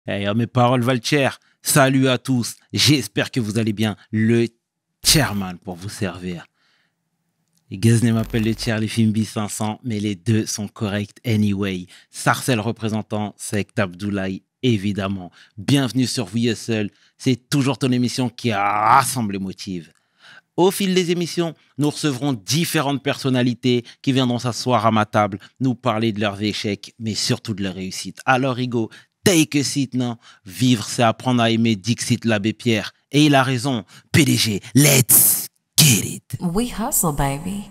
Mes paroles valent cher. Salut à tous. J'espère que vous allez bien. Le chairman pour vous servir. Les Gazné m'appellent le chair, les Fimbi 500, mais les deux sont corrects anyway. Sarcel représentant, Sect Abdoulaye, évidemment. Bienvenue sur We Hustle. C'est toujours ton émission qui rassemble les motive. Au fil des émissions, nous recevrons différentes personnalités qui viendront s'asseoir à ma table, nous parler de leurs échecs, mais surtout de leurs réussites. Alors, Hugo, take a seat, non? Vivre, c'est apprendre à aimer Dixit l'abbé Pierre. Et il a raison. PDG, let's get it. We hustle, baby.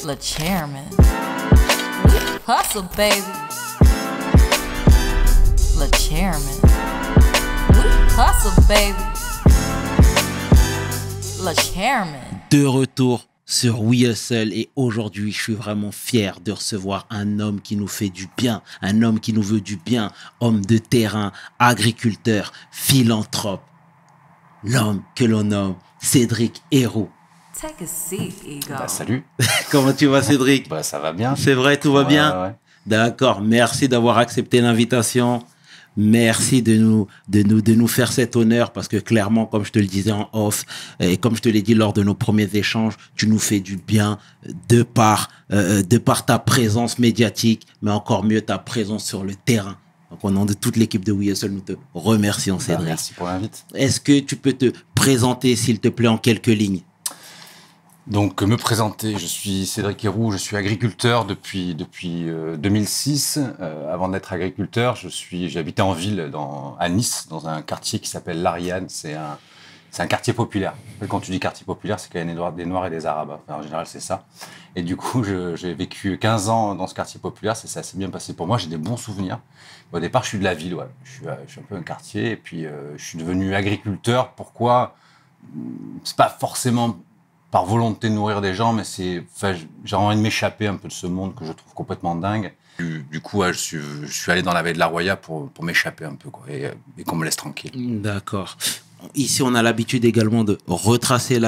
Le chairman. We hustle, baby. Le chairman. We hustle, baby. Le chairman. De retour sur We Hustle et aujourd'hui, je suis vraiment fier de recevoir un homme qui nous fait du bien, un homme qui nous veut du bien, homme de terrain, agriculteur, philanthrope, l'homme que l'on nomme Cédric Héroux. Take a seat, Ego. Salut. Comment tu vas, Cédric? Ça va bien. C'est vrai, tout va bien? Ouais. D'accord, merci d'avoir accepté l'invitation. Merci de nous faire cet honneur parce que clairement, comme je te le disais en off et comme je te l'ai dit lors de nos premiers échanges, tu nous fais du bien de par ta présence médiatique, mais encore mieux ta présence sur le terrain. Donc, au nom de toute l'équipe de We Hustle, nous te remercions, Cédric. Merci pour l'invite. Est-ce que tu peux te présenter, s'il te plaît, en quelques lignes? Donc, me présenter, je suis Cédric Héroux, je suis agriculteur depuis 2006. Avant d'être agriculteur, j'habitais en ville, à Nice, dans un quartier qui s'appelle l'Ariane. C'est un quartier populaire. Quand tu dis quartier populaire, c'est qu'il y a des Noirs et des Arabes. Enfin, en général, c'est ça. Et du coup, j'ai vécu 15 ans dans ce quartier populaire. Ça s'est assez bien passé pour moi. J'ai des bons souvenirs. Au départ, je suis de la ville. Ouais. Je suis un peu un quartier. Et puis, je suis devenu agriculteur. Pourquoi? C'est pas forcément par volonté de nourrir des gens, mais j'ai envie de m'échapper un peu de ce monde que je trouve complètement dingue. Du coup, ouais, je suis allé dans la vallée de la Roya pour m'échapper un peu, quoi, et qu'on me laisse tranquille. D'accord. Ici, on a l'habitude également de retracer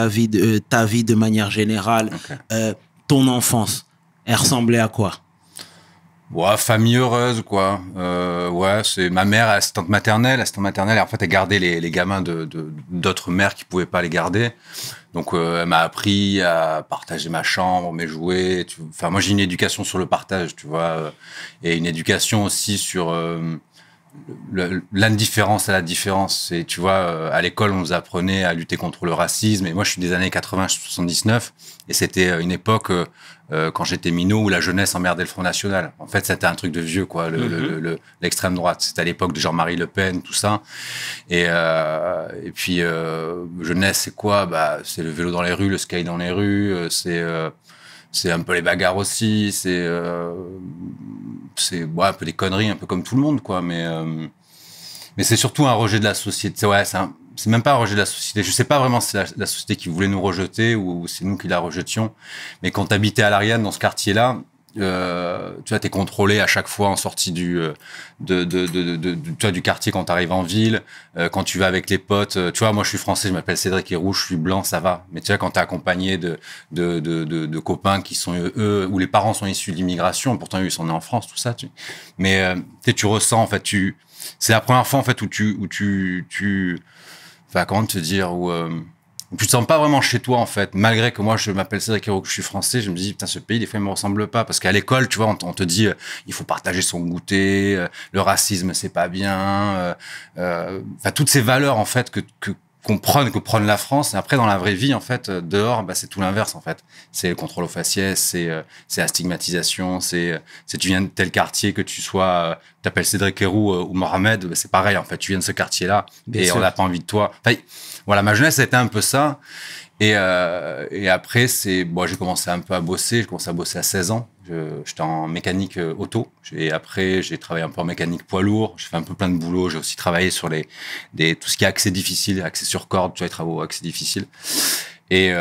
ta vie de manière générale. Okay. Ton enfance, elle ressemblait à quoi? Ouais, famille heureuse, quoi. Ouais, c'est ma mère, assistante maternelle. Et en fait, elle gardait les gamins d'autres mères qui pouvaient pas les garder. Donc, elle m'a appris à partager ma chambre, mes jouets. Enfin, moi, j'ai une éducation sur le partage, tu vois, et une éducation aussi sur l'indifférence à la différence. Et tu vois, à l'école, on nous apprenait à lutter contre le racisme. Et moi, je suis des années 80-79, et c'était une époque quand j'étais minot où la jeunesse emmerdait le Front National. En fait, c'était un truc de vieux, quoi, l'extrême droite. C'était à l'époque de Jean-Marie Le Pen, tout ça. Et puis, jeunesse, c'est quoi? Bah, c'est le vélo dans les rues, le skate dans les rues, c'est un peu les bagarres aussi, c'est ouais, un peu des conneries, un peu comme tout le monde, quoi. Mais c'est surtout un rejet de la société. Ouais, c'est même pas un rejet de la société. Je sais pas vraiment si c'est la société qui voulait nous rejeter ou c'est nous qui la rejetions. Mais quand t'habitais à l'Ariane, dans ce quartier-là, tu vois, t'es contrôlé à chaque fois en sortie du quartier quand t'arrives en ville, quand tu vas avec les potes. Tu vois, moi je suis français, je m'appelle Cédric Héroux, je suis blanc, ça va. Mais tu vois, quand t'es accompagné de copains qui sont eux, où les parents sont issus de l'immigration, pourtant eux ils sont nés en France, tout ça. Mais tu ressens en fait, c'est la première fois en fait où tu enfin, comment te dire, où tu te sens pas vraiment chez toi, en fait. Malgré que moi, je m'appelle Cédric Héroux, que je suis français, je me dis, putain, ce pays, des fois, il me ressemble pas. Parce qu'à l'école, tu vois, on te dit, il faut partager son goûter, le racisme, c'est pas bien. Enfin, toutes ces valeurs, en fait, que prône la France. Et après, dans la vraie vie, en fait, dehors, bah, c'est tout l'inverse, en fait. C'est le contrôle aux faciès, c'est la stigmatisation, c'est tu viens de tel quartier, que tu sois, t'appelles Cédric Héroux ou Mohamed, bah, c'est pareil, en fait. Tu viens de ce quartier-là et on n'a pas envie de toi. Enfin, voilà, ma jeunesse, c'était un peu ça. Et après, bon, j'ai commencé un peu à bosser. J'ai commencé à bosser à 16 ans. J'étais en mécanique auto. Et après, j'ai travaillé un peu en mécanique poids lourd. J'ai fait un peu plein de boulot. J'ai aussi travaillé sur tout ce qui est accès difficile, accès sur corde, tu vois, les travaux accès difficiles. Et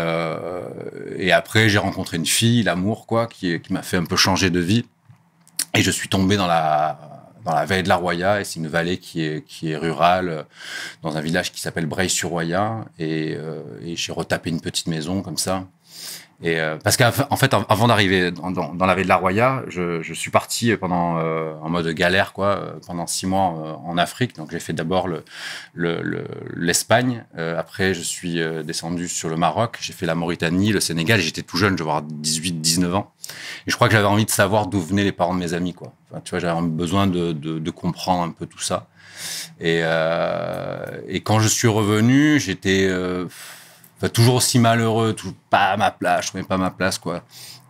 après, j'ai rencontré une fille, l'amour, quoi, qui m'a fait un peu changer de vie. Et je suis tombé dans la vallée de la Roya, et c'est une vallée qui est rurale, dans un village qui s'appelle Breil-sur-Roya, et j'ai retapé une petite maison comme ça. Et parce qu'en fait, avant d'arriver dans la ville de la Roya, je suis parti pendant en mode galère, quoi, pendant 6 mois en Afrique. Donc j'ai fait d'abord l'Espagne. Après, je suis descendu sur le Maroc. J'ai fait la Mauritanie, le Sénégal. Et j'étais tout jeune, je devais avoir 18-19 ans. Et je crois que j'avais envie de savoir d'où venaient les parents de mes amis, quoi. Enfin, tu vois, j'avais besoin de comprendre un peu tout ça. Et quand je suis revenu, j'étais toujours aussi malheureux, pas à ma place, je trouvais pas ma place, quoi.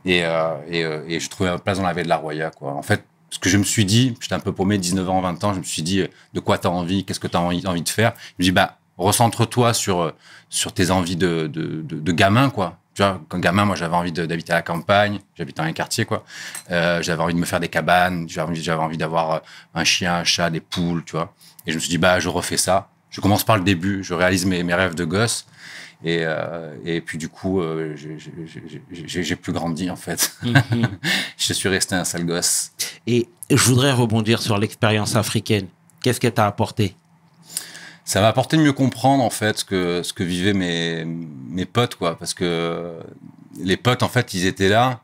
Et je trouvais ma place dans la ville de la Roya, quoi. En fait, ce que je me suis dit, j'étais un peu paumé, 19 ans, 20 ans, je me suis dit, de quoi t'as envie, qu'est-ce que t'as envie de faire? Je me dis, recentre-toi sur tes envies de gamin, quoi. Tu vois, quand gamin, moi, j'avais envie d'habiter à la campagne, j'habitais dans un quartier, quoi. J'avais envie de me faire des cabanes, j'avais envie d'avoir un chien, un chat, des poules, tu vois. Et je me suis dit, je refais ça. Je commence par le début, je réalise mes rêves de gosse. Et puis du coup, j'ai plus grandi en fait. Je suis resté un sale gosse. Et je voudrais rebondir sur l'expérience africaine. Qu'est-ce qu'elle t'a apporté? Ça m'a apporté de mieux comprendre en fait ce que vivaient mes potes, quoi, parce que les potes en fait ils étaient là,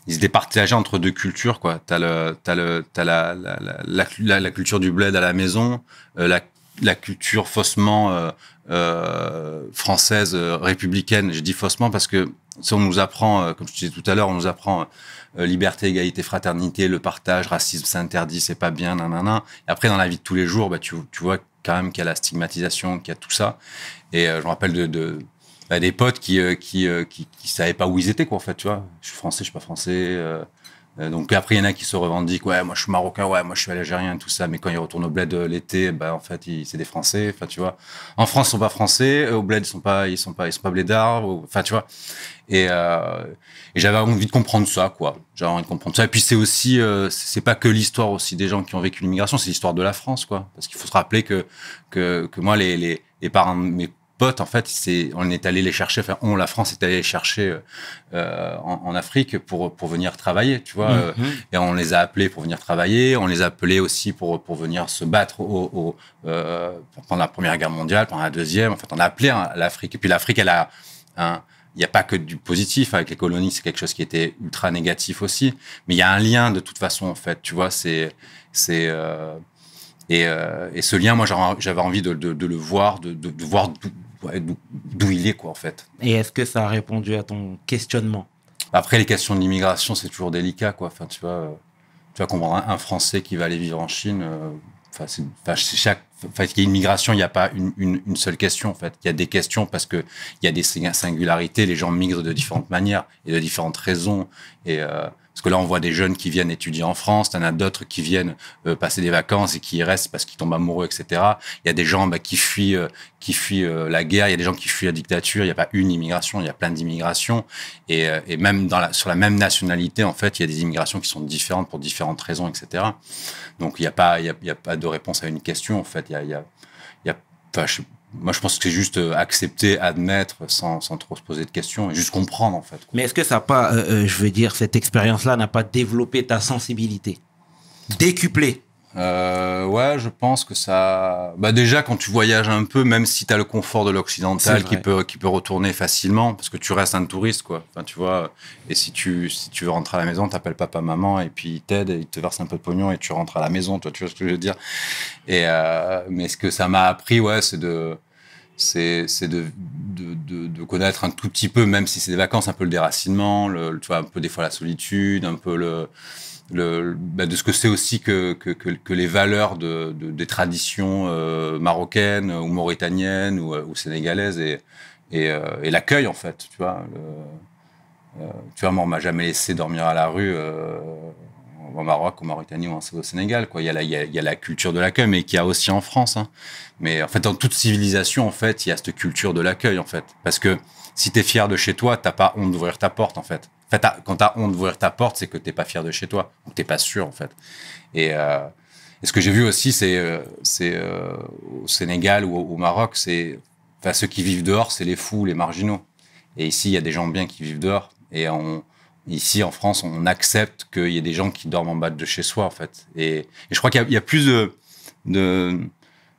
ils étaient partagés entre deux cultures, quoi. T'as la culture du bled à la maison, la culture faussement française républicaine. Je dis faussement parce que si on nous apprend, comme je te disais tout à l'heure, on nous apprend liberté, égalité, fraternité, le partage, racisme c'est interdit, c'est pas bien, nanana. Et après dans la vie de tous les jours, tu vois quand même qu'il y a la stigmatisation, qu'il y a tout ça. Et je me rappelle des potes qui savaient pas où ils étaient, quoi, en fait, tu vois. Je suis français, je suis pas français. Donc après, il y en a qui se revendiquent, ouais, moi je suis marocain, ouais, moi je suis algérien, tout ça. Mais quand ils retournent au bled l'été, en fait, c'est des Français. Enfin, tu vois. En France, ils sont pas français. Au bled, ils sont pas blédards. Enfin, tu vois. Et j'avais envie de comprendre ça, quoi. J'avais envie de comprendre ça. Et puis c'est aussi, c'est pas que l'histoire aussi des gens qui ont vécu l'immigration, c'est l'histoire de la France, quoi. Parce qu'il faut se rappeler que moi, les parents de mes potes, en fait, on est allé les chercher. Enfin, la France est allée les chercher en Afrique pour venir travailler, tu vois. Et on les a appelés pour venir travailler. On les a appelés aussi pour venir se battre pendant la Première Guerre mondiale, pendant la Deuxième. En fait, on a appelé l'Afrique. Et puis l'Afrique, elle a il n'y a pas que du positif avec les colonies, c'est quelque chose qui était ultra négatif aussi. Mais il y a un lien de toute façon, en fait, tu vois. Et ce lien, moi, j'avais envie de le voir, de voir d'où il est, quoi, en fait. Et est-ce que ça a répondu à ton questionnement? Après, les questions de l'immigration, c'est toujours délicat, quoi. Enfin, tu vois comprendre un Français qui va aller vivre en Chine. Il y a une migration, il n'y a pas une seule question, en fait. Il y a des questions parce que il y a des singularités. Les gens migrent de différentes manières et de différentes raisons. Parce que là, on voit des jeunes qui viennent étudier en France. T'en as d'autres qui viennent passer des vacances et qui y restent parce qu'ils tombent amoureux, etc. Il y a des gens qui fuient la guerre. Il y a des gens qui fuient la dictature. Il n'y a pas une immigration, il y a plein d'immigrations. Et même sur la même nationalité, en fait, il y a des immigrations qui sont différentes pour différentes raisons, etc. Donc, il n'y a pas de réponse à une question, en fait. Moi, je pense que c'est juste accepter, admettre, sans trop se poser de questions, et juste comprendre, en fait. Mais est-ce que ça n'a pas, cette expérience-là n'a pas développé ta sensibilité? Décuplé? Ouais, je pense que ça... déjà, quand tu voyages un peu, même si tu as le confort de l'occidental qui peut retourner facilement, parce que tu restes un touriste, quoi. Enfin, tu vois, et si tu veux rentrer à la maison, t'appelles papa, maman, et puis ils t'aident, et ils te versent un peu de pognon, et tu rentres à la maison, toi, tu vois ce que je veux dire. Mais ce que ça m'a appris, ouais, c'est de connaître un tout petit peu, même si c'est des vacances, un peu le déracinement, tu vois, un peu des fois la solitude, un peu de ce que c'est aussi que les valeurs des traditions marocaines ou mauritaniennes ou sénégalaises et l'accueil, en fait, tu vois. Moi, on m'a jamais laissé dormir à la rue au Maroc, au Mauritanie ou au Sénégal, quoi. Il y a la culture de l'accueil, mais qu'il y a aussi en France, hein. Mais en fait, dans toute civilisation, en fait, il y a cette culture de l'accueil, en fait. Parce que si t'es fier de chez toi, t'as pas honte d'ouvrir ta porte, en fait. En fait, quand t'as honte d'ouvrir ta porte, c'est que t'es pas fier de chez toi. Donc t'es pas sûr, en fait. Et ce que j'ai vu aussi, c'est au Sénégal ou au Maroc, ceux qui vivent dehors, c'est les fous, les marginaux. Et ici, il y a des gens bien qui vivent dehors. Et ici, en France, on accepte qu'il y ait des gens qui dorment en bas de chez soi, en fait. Et je crois qu'il y a plus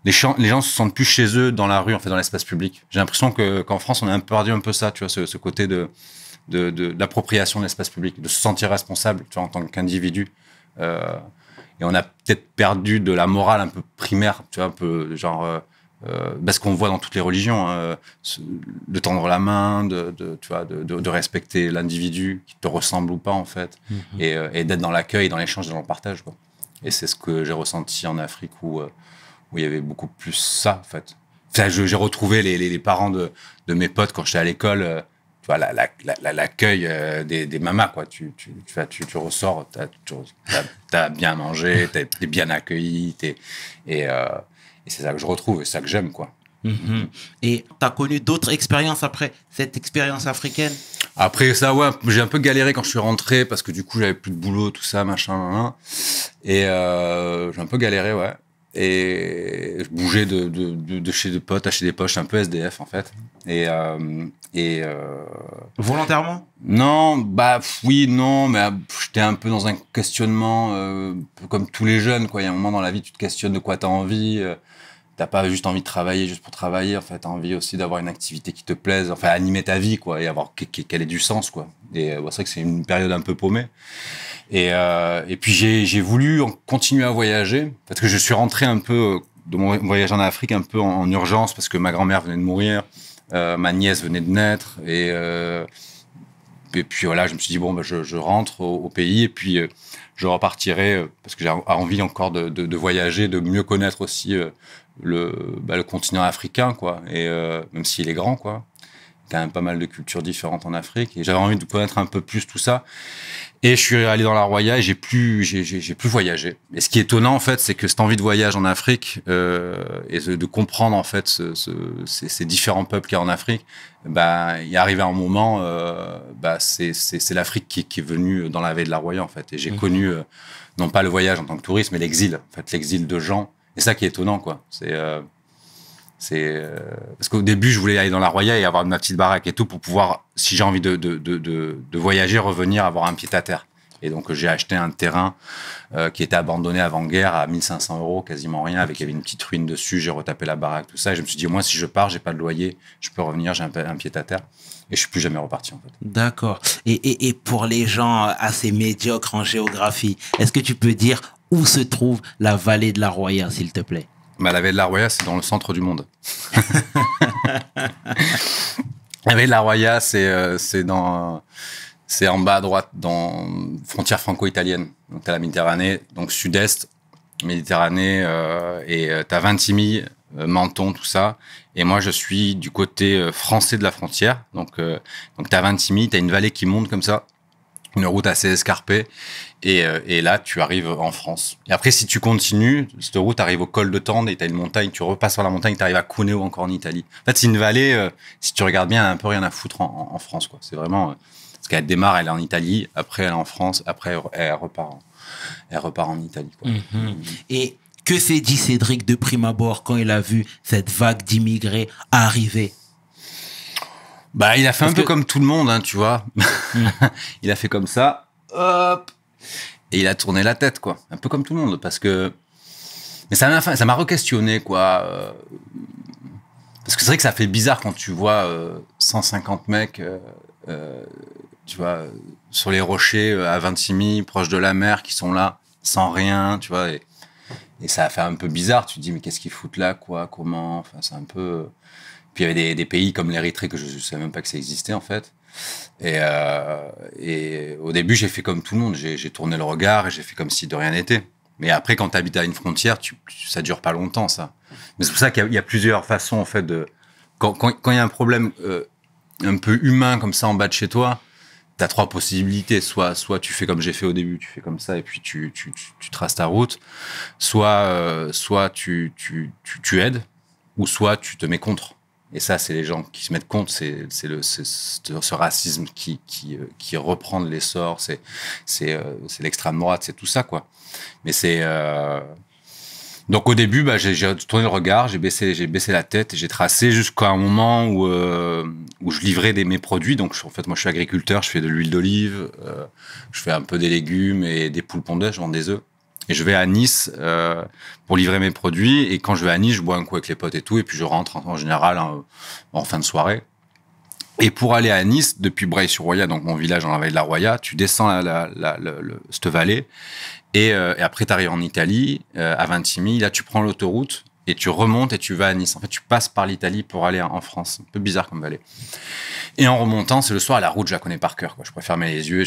les gens se sentent plus chez eux dans la rue, en fait, dans l'espace public. J'ai l'impression qu'en France, on a perdu un peu ça, tu vois, ce côté de de l'appropriation de l'espace public, de se sentir responsable, tu vois, en tant qu'individu. Et on a peut-être perdu de la morale un peu primaire, tu vois, un peu genre ce qu'on voit dans toutes les religions, hein, de tendre la main, tu vois, de respecter l'individu qui te ressemble ou pas en fait, et d'être dans l'accueil, dans l'échange, dans le partage, quoi. Et c'est ce que j'ai ressenti en Afrique où il y avait beaucoup plus ça en fait. Enfin, j'ai retrouvé les parents de mes potes quand j'étais à l'école. Tu vois, l'accueil des mamas, quoi. Tu ressors, t'as bien mangé, t'es bien accueilli, et c'est ça que je retrouve, et c'est ça que j'aime, quoi. Et t'as connu d'autres expériences après cette expérience africaine? Après ça, ouais, j'ai un peu galéré quand je suis rentré, parce que du coup, j'avais plus de boulot, tout ça, machin. Et j'ai un peu galéré, ouais. Et je bougeais de chez des potes à chez des poches, un peu SDF en fait. Volontairement? Non, oui, non, mais j'étais un peu dans un questionnement, comme tous les jeunes, quoi. Il y a un moment dans la vie, tu te questionnes de quoi t'as envie. T'as pas juste envie de travailler juste pour travailler, en fait. T'as envie aussi d'avoir une activité qui te plaise, enfin animer ta vie, quoi, et avoir qu'elle ait du sens, quoi. Et c'est vrai que c'est une période un peu paumée. Et puis j'ai voulu continuer à voyager, parce que je suis rentré un peu de mon voyage en Afrique un peu en urgence, parce que ma grand-mère venait de mourir, ma nièce venait de naître, et puis voilà, je me suis dit bon, je rentre au pays, et puis je repartirai parce que j'ai envie encore de voyager, de mieux connaître aussi le continent africain, quoi. Et même s'il est grand, quoi, quand même pas mal de cultures différentes en Afrique, et j'avais envie de connaître un peu plus tout ça. Et je suis allé dans la Roya et j'ai plus voyagé. Et ce qui est étonnant, en fait, c'est que cette envie de voyage en Afrique, et de comprendre, en fait, ces différents peuples qu'il y a en Afrique, il est arrivé un moment, c'est l'Afrique qui est venue dans la veille de la Roya, en fait. Et j'ai connu, non pas le voyage en tant que touriste, mais l'exil. En fait, l'exil de gens. Et ça qui est étonnant, quoi. Parce qu'au début, je voulais aller dans la Roya et avoir ma petite baraque et tout pour pouvoir, si j'ai envie de voyager, revenir, avoir un pied à terre. Et donc, j'ai acheté un terrain qui était abandonné avant-guerre à 1 500 €, quasiment rien, il y avait une petite ruine dessus. J'ai retapé la baraque, tout ça. Et je me suis dit, moi, si je pars, j'ai pas de loyer, je peux revenir, j'ai un pied à terre. Et je suis plus jamais reparti, en fait. D'accord. Et pour les gens assez médiocres en géographie, est-ce que tu peux dire où se trouve la vallée de la Roya, s'il te plaît? La vallée de la Roya, c'est dans le centre du monde. La vallée de la Roya, c'est en bas à droite, dans frontière franco-italienne. Donc, t'as la Méditerranée, donc sud-est, Méditerranée, et t'as Vintimille, Menton, tout ça. Et moi, je suis du côté français de la frontière. Donc t'as Vintimille, t'as une vallée qui monte comme ça, une route assez escarpée. Et là, tu arrives en France. Et après, si tu continues, cette route arrive au col de Tende et t'as une montagne, tu repasses sur la montagne, tu arrives à Cuneo, encore en Italie. En fait, c'est une vallée, si tu regardes bien, elle a un peu rien à foutre en France, quoi. C'est vraiment, parce qu'elle démarre, elle est en Italie, après elle est en France, après elle repart en Italie, quoi. Et que s'est dit Cédric de prime abord quand il a vu cette vague d'immigrés arriver? Il a fait un peu comme tout le monde, hein, tu vois. Il a fait comme ça, hop. Et il a tourné la tête, quoi. Un peu comme tout le monde, parce que... Mais ça m'a re-questionné, quoi. Parce que c'est vrai que ça fait bizarre quand tu vois 150 mecs, tu vois, sur les rochers à Vintimille, proche de la mer, qui sont là, sans rien, tu vois. Et ça a fait un peu bizarre. Tu te dis, mais qu'est-ce qu'ils foutent là, quoi? Comment? Enfin, c'est un peu... Puis il y avait des pays comme l'Érythrée que je ne savais même pas que ça existait, en fait. Et au début, j'ai fait comme tout le monde. J'ai tourné le regard et j'ai fait comme si de rien n'était. Mais après, quand tu habites à une frontière, ça dure pas longtemps, ça. Mais c'est pour ça qu'il y a plusieurs façons, en fait, de... Quand il y a un problème un peu humain comme ça en bas de chez toi, tu as 3 possibilités. Soit tu fais comme j'ai fait au début, tu fais comme ça et puis tu traces ta route. Soit tu aides, ou soit tu te mets contre. Et ça, c'est les gens qui se mettent contre, c'est ce racisme qui reprend de l'essor, c'est l'extrême droite, c'est tout ça, quoi. Mais c'est... Donc au début, j'ai tourné le regard, j'ai baissé la tête et j'ai tracé jusqu'à un moment où je livrais mes produits. Donc en fait, moi je suis agriculteur, je fais de l'huile d'olive, je fais un peu des légumes et des poules pondeuses, je vends des œufs. Et je vais à Nice pour livrer mes produits. Et quand je vais à Nice, je bois un coup avec les potes et tout. Et puis je rentre en général en fin de soirée. Et pour aller à Nice, depuis Breil-sur-Roya, donc mon village dans la vallée de la Roya, tu descends cette vallée et après tu arrives en Italie, à Vintimille. Là, tu prends l'autoroute et tu remontes et tu vas à Nice. En fait, tu passes par l'Italie pour aller en France. Un peu bizarre comme vallée. Et en remontant, c'est le soir, la route, je la connais par cœur, quoi. Je pourrais fermer les yeux et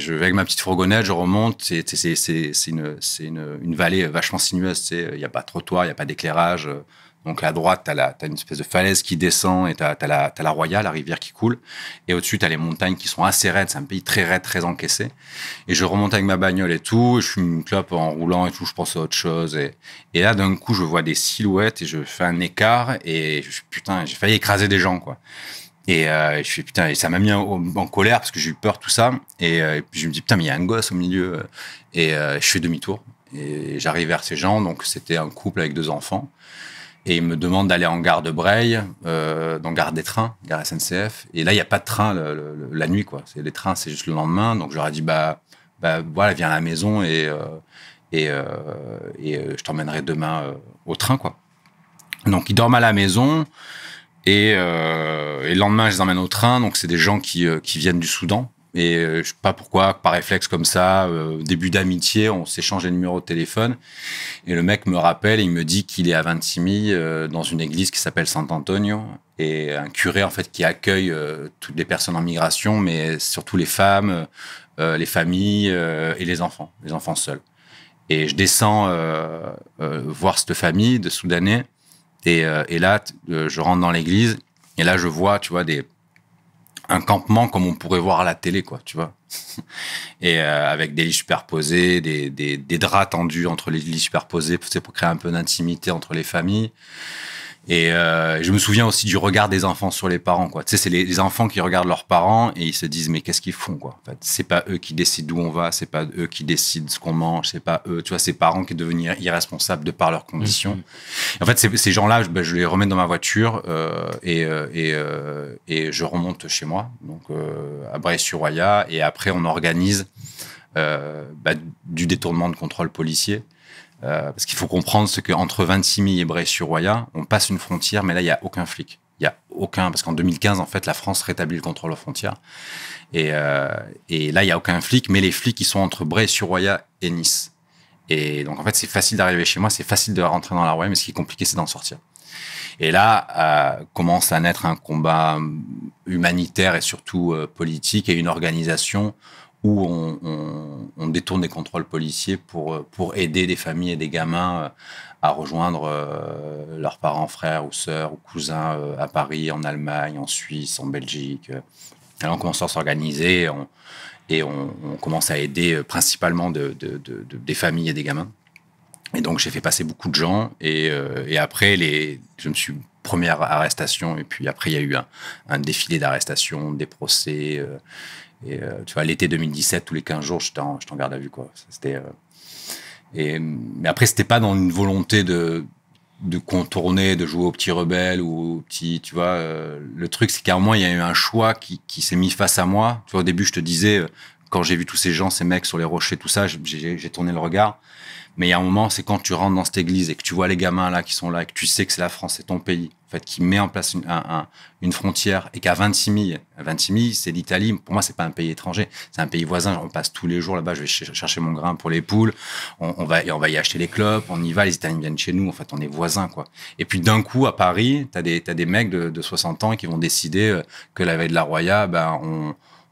je vais avec ma petite fourgonnette, je remonte. C'est une vallée vachement sinueuse. Il n'y a pas de trottoir, il n'y a pas d'éclairage. Donc à droite, t'as une espèce de falaise qui descend et t'as la Roya, la rivière qui coule. Et au-dessus, t'as les montagnes qui sont assez raides. C'est un pays très raide, très encaissé. Et je remonte avec ma bagnole et tout. Je fume une clope en roulant et tout. Je pense à autre chose. Et là, d'un coup, je vois des silhouettes et je fais un écart et putain, j'ai failli écraser des gens, quoi. Et je fais putain, et ça m'a mis en colère parce que j'ai eu peur, tout ça. Et puis je me dis putain, mais il y a un gosse au milieu. Et je fais demi-tour et j'arrive vers ces gens. Donc c'était un couple avec 2 enfants. Et ils me demandent d'aller en gare de Breil, dans gare des trains, gare SNCF. Et là, il n'y a pas de train la nuit, quoi. Les trains, c'est juste le lendemain. Donc, j'aurais dit, voilà, viens à la maison et je t'emmènerai demain au train, quoi. Donc, ils dorment à la maison et le lendemain, je les emmène au train. Donc, c'est des gens qui viennent du Soudan. Et je sais pas pourquoi, par réflexe comme ça, début d'amitié, on s'échange les numéros de téléphone. Et le mec me rappelle et il me dit qu'il est à Vintimille, dans une église qui s'appelle Sant'Antonio. Et un curé, en fait, qui accueille toutes les personnes en migration, mais surtout les femmes, les familles et les enfants seuls. Et je descends voir cette famille de Soudanais. Et là, je rentre dans l'église. Et là, je vois, tu vois, un campement comme on pourrait voir à la télé, quoi, tu vois. Et avec des lits superposés, des draps tendus entre les lits superposés, c'est pour créer un peu d'intimité entre les familles. Et je me souviens aussi du regard des enfants sur les parents, quoi. Tu sais, c'est les enfants qui regardent leurs parents et ils se disent mais qu'est-ce qu'ils font, quoi. En fait, c'est pas eux qui décident d'où on va, c'est pas eux qui décident ce qu'on mange, c'est pas eux, tu vois, ces parents qui deviennent irresponsables de par leurs conditions. En fait, ces gens-là, je les remets dans ma voiture et je remonte chez moi, donc à Breil-sur-Roya, et après on organise du détournement de contrôle policier. Parce qu'il faut comprendre ce qu'entre Vintimille et Breil-sur-Roya, on passe une frontière, mais là, il n'y a aucun flic. Il y a aucun, parce qu'en 2015, en fait, la France rétablit le contrôle aux frontières. Et là, il n'y a aucun flic, mais les flics, ils sont entre Breil-sur-Roya et Nice. Et donc, en fait, c'est facile d'arriver chez moi, c'est facile de rentrer dans la Roya, mais ce qui est compliqué, c'est d'en sortir. Et là, commence à naître un combat humanitaire et surtout politique et une organisation où on détourne des contrôles policiers pour aider des familles et des gamins à rejoindre leurs parents, frères ou sœurs ou cousins à Paris, en Allemagne, en Suisse, en Belgique. Alors on commence à s'organiser et on commence à aider principalement des familles et des gamins. Et donc j'ai fait passer beaucoup de gens et après je me suis première arrestation et puis après il y a eu un défilé d'arrestations, des procès. Et tu vois, l'été 2017, tous les 15 jours, j'étais en garde à vue, quoi. Mais après, c'était pas dans une volonté de contourner, de jouer au petit rebelle ou au petit, tu vois. Le truc, c'est qu'à un moment, il y a eu un choix qui s'est mis face à moi. Tu vois, au début, je te disais, quand j'ai vu tous ces gens, ces mecs sur les rochers, tout ça, j'ai tourné le regard. Mais il y a un moment, c'est quand tu rentres dans cette église et que tu vois les gamins là qui sont là et que tu sais que c'est la France, c'est ton pays, en fait, qui met en place une frontière et qu'à Vintimille, c'est l'Italie. Pour moi, c'est pas un pays étranger, c'est un pays voisin. On passe tous les jours là-bas. Je vais chercher mon grain pour les poules. On va y acheter les clopes. On y va. Les Italiens viennent chez nous. En fait, on est voisins, quoi. Et puis d'un coup, à Paris, t'as des mecs de 60 ans qui vont décider que la veille de la Roya,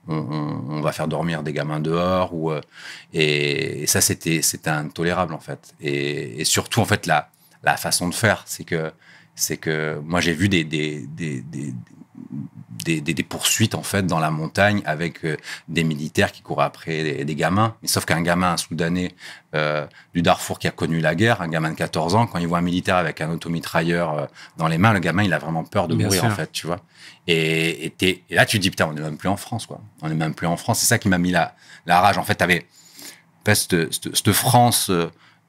on va faire dormir des gamins dehors et ça c'était intolérable en fait et surtout en fait la façon de faire c'est que moi j'ai vu des poursuites en fait dans la montagne avec des militaires qui couraient après des gamins, mais sauf qu'un gamin, un Soudanais du Darfour qui a connu la guerre, un gamin de 14 ans, quand il voit un militaire avec un automitrailleur dans les mains, le gamin il a vraiment peur de mourir en fait, tu vois. Et là tu te dis putain, on n'est même plus en France, quoi. On n'est même plus en France. C'est ça qui m'a mis la rage. En fait, t'avais cette France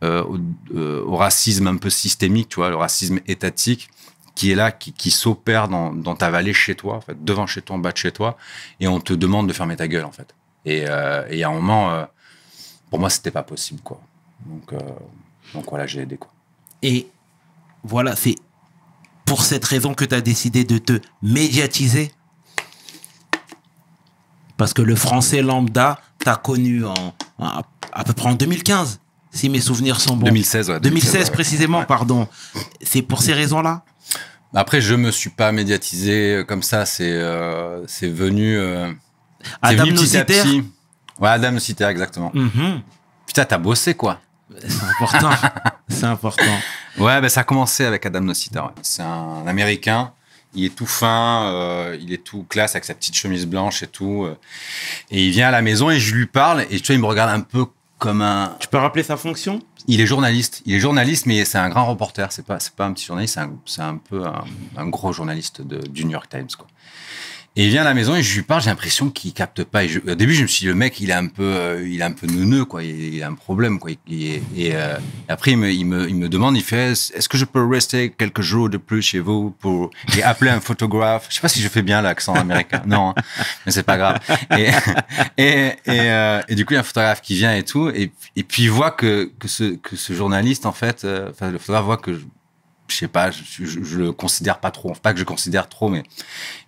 au racisme un peu systémique, tu vois, le racisme étatique qui est là, qui s'opère dans ta vallée chez toi, en fait, devant chez toi, en bas de chez toi, et on te demande de fermer ta gueule, en fait. Et il y a un moment, pour moi, c'était pas possible, quoi. Donc voilà, j'ai aidé, quoi. Et voilà, c'est pour cette raison que tu as décidé de te médiatiser. Parce que le français lambda, t'as connu à peu près en 2015, si mes souvenirs sont bons. 2016, ouais. 2016 précisément, ouais. pardon. C'est pour ces raisons-là? Après, je me suis pas médiatisé comme ça. C'est venu. Adam venu petit à Nocitaire. petit. Ouais, Adam Nocitaire, exactement. Putain, t'as bossé, quoi. C'est important. C'est important. Ouais, ben ça a commencé avec Adam Nocitaire. Ouais. C'est un Américain. Il est tout fin, il est tout classe avec sa petite chemise blanche et tout. Et il vient à la maison et je lui parle. Et tu vois, il me regarde un peu comme un. Tu peux rappeler sa fonction? Il est journaliste. Il est journaliste, mais c'est un grand reporter. C'est pas un petit journaliste. C'est un peu un gros journaliste du New York Times, quoi. Et il vient à la maison et je lui parle, j'ai l'impression qu'il capte pas. Au début, je me suis dit, le mec, il est un peu neuneux, quoi. Il a un problème, quoi. Après, il me demande, il fait, est-ce que je peux rester quelques jours de plus chez vous pour appeler un photographe? Je sais pas si je fais bien l'accent américain. Non, hein, mais c'est pas grave. Et du coup, il y a un photographe qui vient et tout. Et puis, il voit que ce journaliste, en fait, le photographe voit que je sais pas, je le considère pas trop. Pas que je considère trop, mais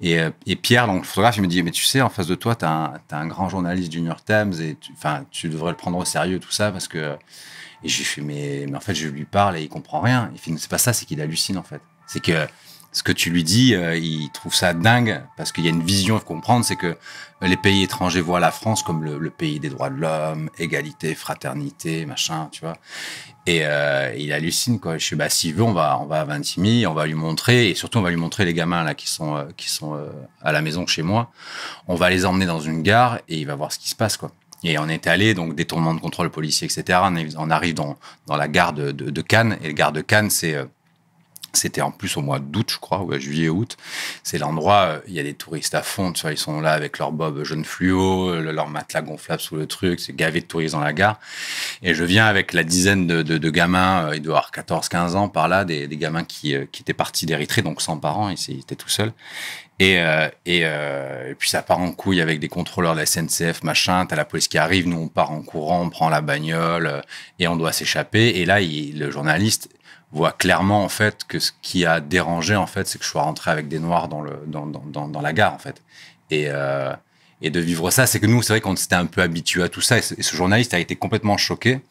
et Pierre, donc le photographe, il me dit, mais tu sais, en face de toi, t'as un grand journaliste du New York Times et tu devrais le prendre au sérieux, tout ça, parce que. Et j'ai fait, mais en fait, je lui parle et il comprend rien. Il fait, c'est pas ça, c'est qu'il hallucine, en fait. C'est que ce que tu lui dis, il trouve ça dingue parce qu'il y a une vision à comprendre, c'est que les pays étrangers voient la France comme le pays des droits de l'homme, égalité, fraternité, machin, tu vois. Et il hallucine, quoi. Je suis, bah, s'il veut, on va à Vintimille, on va lui montrer, et surtout, on va lui montrer les gamins, là, qui sont à la maison chez moi. On va les emmener dans une gare et il va voir ce qui se passe, quoi. Et on est allé, donc, détournement de contrôle policier, etc. On arrive dans la gare de Cannes, et la gare de Cannes, c'était en plus au mois d'août, je crois, ou à juillet-août. C'est l'endroit, il y a des touristes à fond, tu vois, ils sont là avec leur bob jaune fluo, leur matelas gonflable sous le truc, c'est gavé de touristes dans la gare. Et je viens avec la dizaine de gamins, il doit avoir 14-15 ans par là, des gamins qui étaient partis d'Érythrée, donc sans parents, ils étaient tout seuls. Et puis ça part en couille avec des contrôleurs de la SNCF, machin, t'as la police qui arrive, nous on part en courant, on prend la bagnole, et on doit s'échapper. Et là, le journaliste voit clairement, en fait, que ce qui a dérangé, en fait, c'est que je sois rentré avec des Noirs dans la gare, en fait. Et de vivre ça, c'est que nous, c'est vrai qu'on s'était un peu habitués à tout ça, et ce journaliste a été complètement choqué.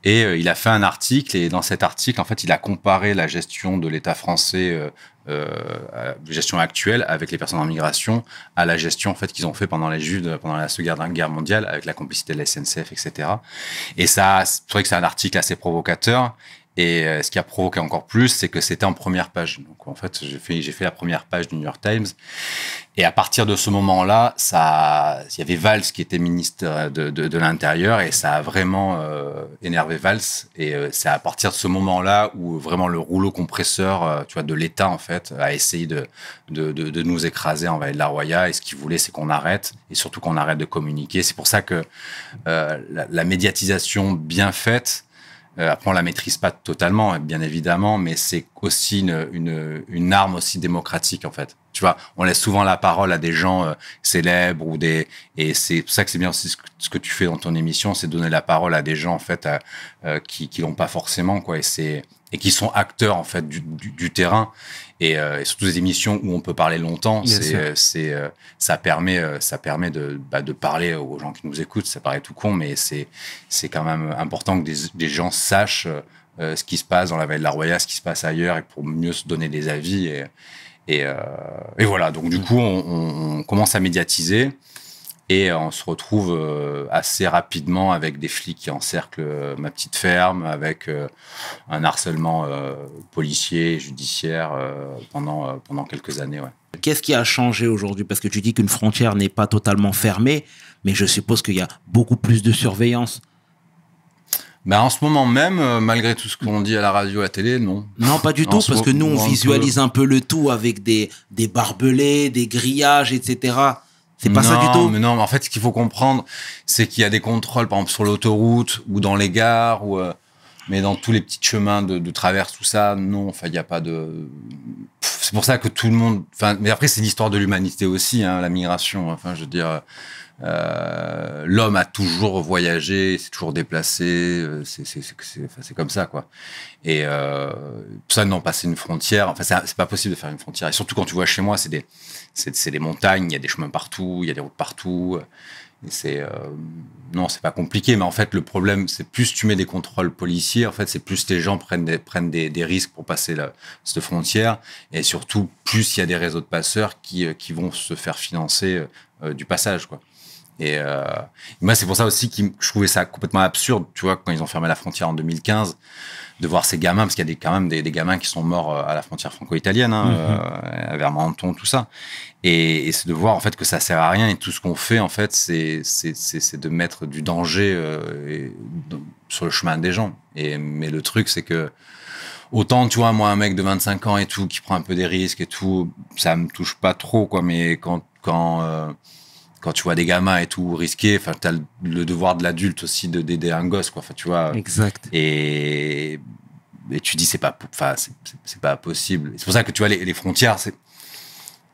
Et il a fait un article, et dans cet article, en fait, il a comparé la gestion de l'État français, la gestion actuelle avec les personnes en migration, à la gestion, en fait, qu'ils ont fait pendant les Juifs, pendant la Seconde Guerre mondiale, avec la complicité de la SNCF, etc. Et ça, c'est vrai que c'est un article assez provocateur. Et ce qui a provoqué encore plus, c'est que c'était en première page. Donc, en fait, j'ai fait la première page du New York Times. Et à partir de ce moment-là, il y avait Valls qui était ministre de l'Intérieur, et ça a vraiment énervé Valls. Et c'est à partir de ce moment-là où vraiment le rouleau compresseur, tu vois, de l'État, en fait, a essayé de nous écraser en Vallée de la Roya. Et ce qu'il voulait, c'est qu'on arrête, et surtout qu'on arrête de communiquer. C'est pour ça que la médiatisation bien faite, après, on la maîtrise pas totalement, bien évidemment, mais c'est aussi une arme aussi démocratique, en fait. Tu vois, on laisse souvent la parole à des gens célèbres et c'est pour ça que c'est bien aussi ce que tu fais dans ton émission, c'est donner la parole à des gens, en fait, qui l'ont pas forcément, quoi, et qui sont acteurs, en fait, du terrain. Et surtout des émissions où on peut parler longtemps, ça permet de parler aux gens qui nous écoutent. Ça paraît tout con, mais c'est quand même important que des gens sachent ce qui se passe dans la Vallée de la Roya, ce qui se passe ailleurs, et pour mieux se donner des avis. Et voilà. Donc du coup, on commence à médiatiser. Et on se retrouve assez rapidement avec des flics qui encerclent ma petite ferme, avec un harcèlement policier, judiciaire pendant quelques années. Ouais. Qu'est-ce qui a changé aujourd'hui? Parce que tu dis qu'une frontière n'est pas totalement fermée, mais je suppose qu'il y a beaucoup plus de surveillance. Ben, en ce moment même, malgré tout ce qu'on dit à la radio, à la télé, non. Non, pas du tout, parce que nous, on visualise un peu le tout avec des barbelés, des grillages, etc. C'est pas ça du tout. Mais non, mais en fait, ce qu'il faut comprendre, c'est qu'il y a des contrôles, par exemple, sur l'autoroute ou dans les gares, mais dans tous les petits chemins de traverse, tout ça, non, enfin, il n'y a pas de... C'est pour ça que tout le monde... Enfin, mais après, c'est l'histoire de l'humanité aussi, hein, la migration. Enfin, je veux dire, L'homme a toujours voyagé, s'est toujours déplacé, c'est comme ça, quoi. Et pour ça, non, passer une frontière, enfin, c'est pas possible de faire une frontière. Et surtout quand tu vois chez moi, c'est des montagnes, il y a des chemins partout, il y a des routes partout. Et non, c'est pas compliqué, mais en fait, le problème, c'est plus tu mets des contrôles policiers, en fait, c'est plus les gens prennent des risques pour passer cette frontière, et surtout, plus il y a des réseaux de passeurs qui vont se faire financer du passage, quoi. Et moi, c'est pour ça aussi que je trouvais ça complètement absurde, tu vois, quand ils ont fermé la frontière en 2015, de voir ces gamins, parce qu'il y a quand même des gamins qui sont morts à la frontière franco-italienne, vers Menton, tout ça. Et c'est de voir, en fait, que ça sert à rien, et tout ce qu'on fait, en fait, c'est de mettre du danger sur le chemin des gens. Mais le truc, c'est que, autant, tu vois, moi, un mec de 25 ans et tout, qui prend un peu des risques et tout, ça me touche pas trop, quoi, mais quand tu vois des gamins et tout risqués, enfin, t'as le devoir de l'adulte aussi d'aider un gosse, quoi. Enfin, tu vois. Exact. Et tu dis, c'est pas possible. C'est pour ça que, tu vois, les frontières,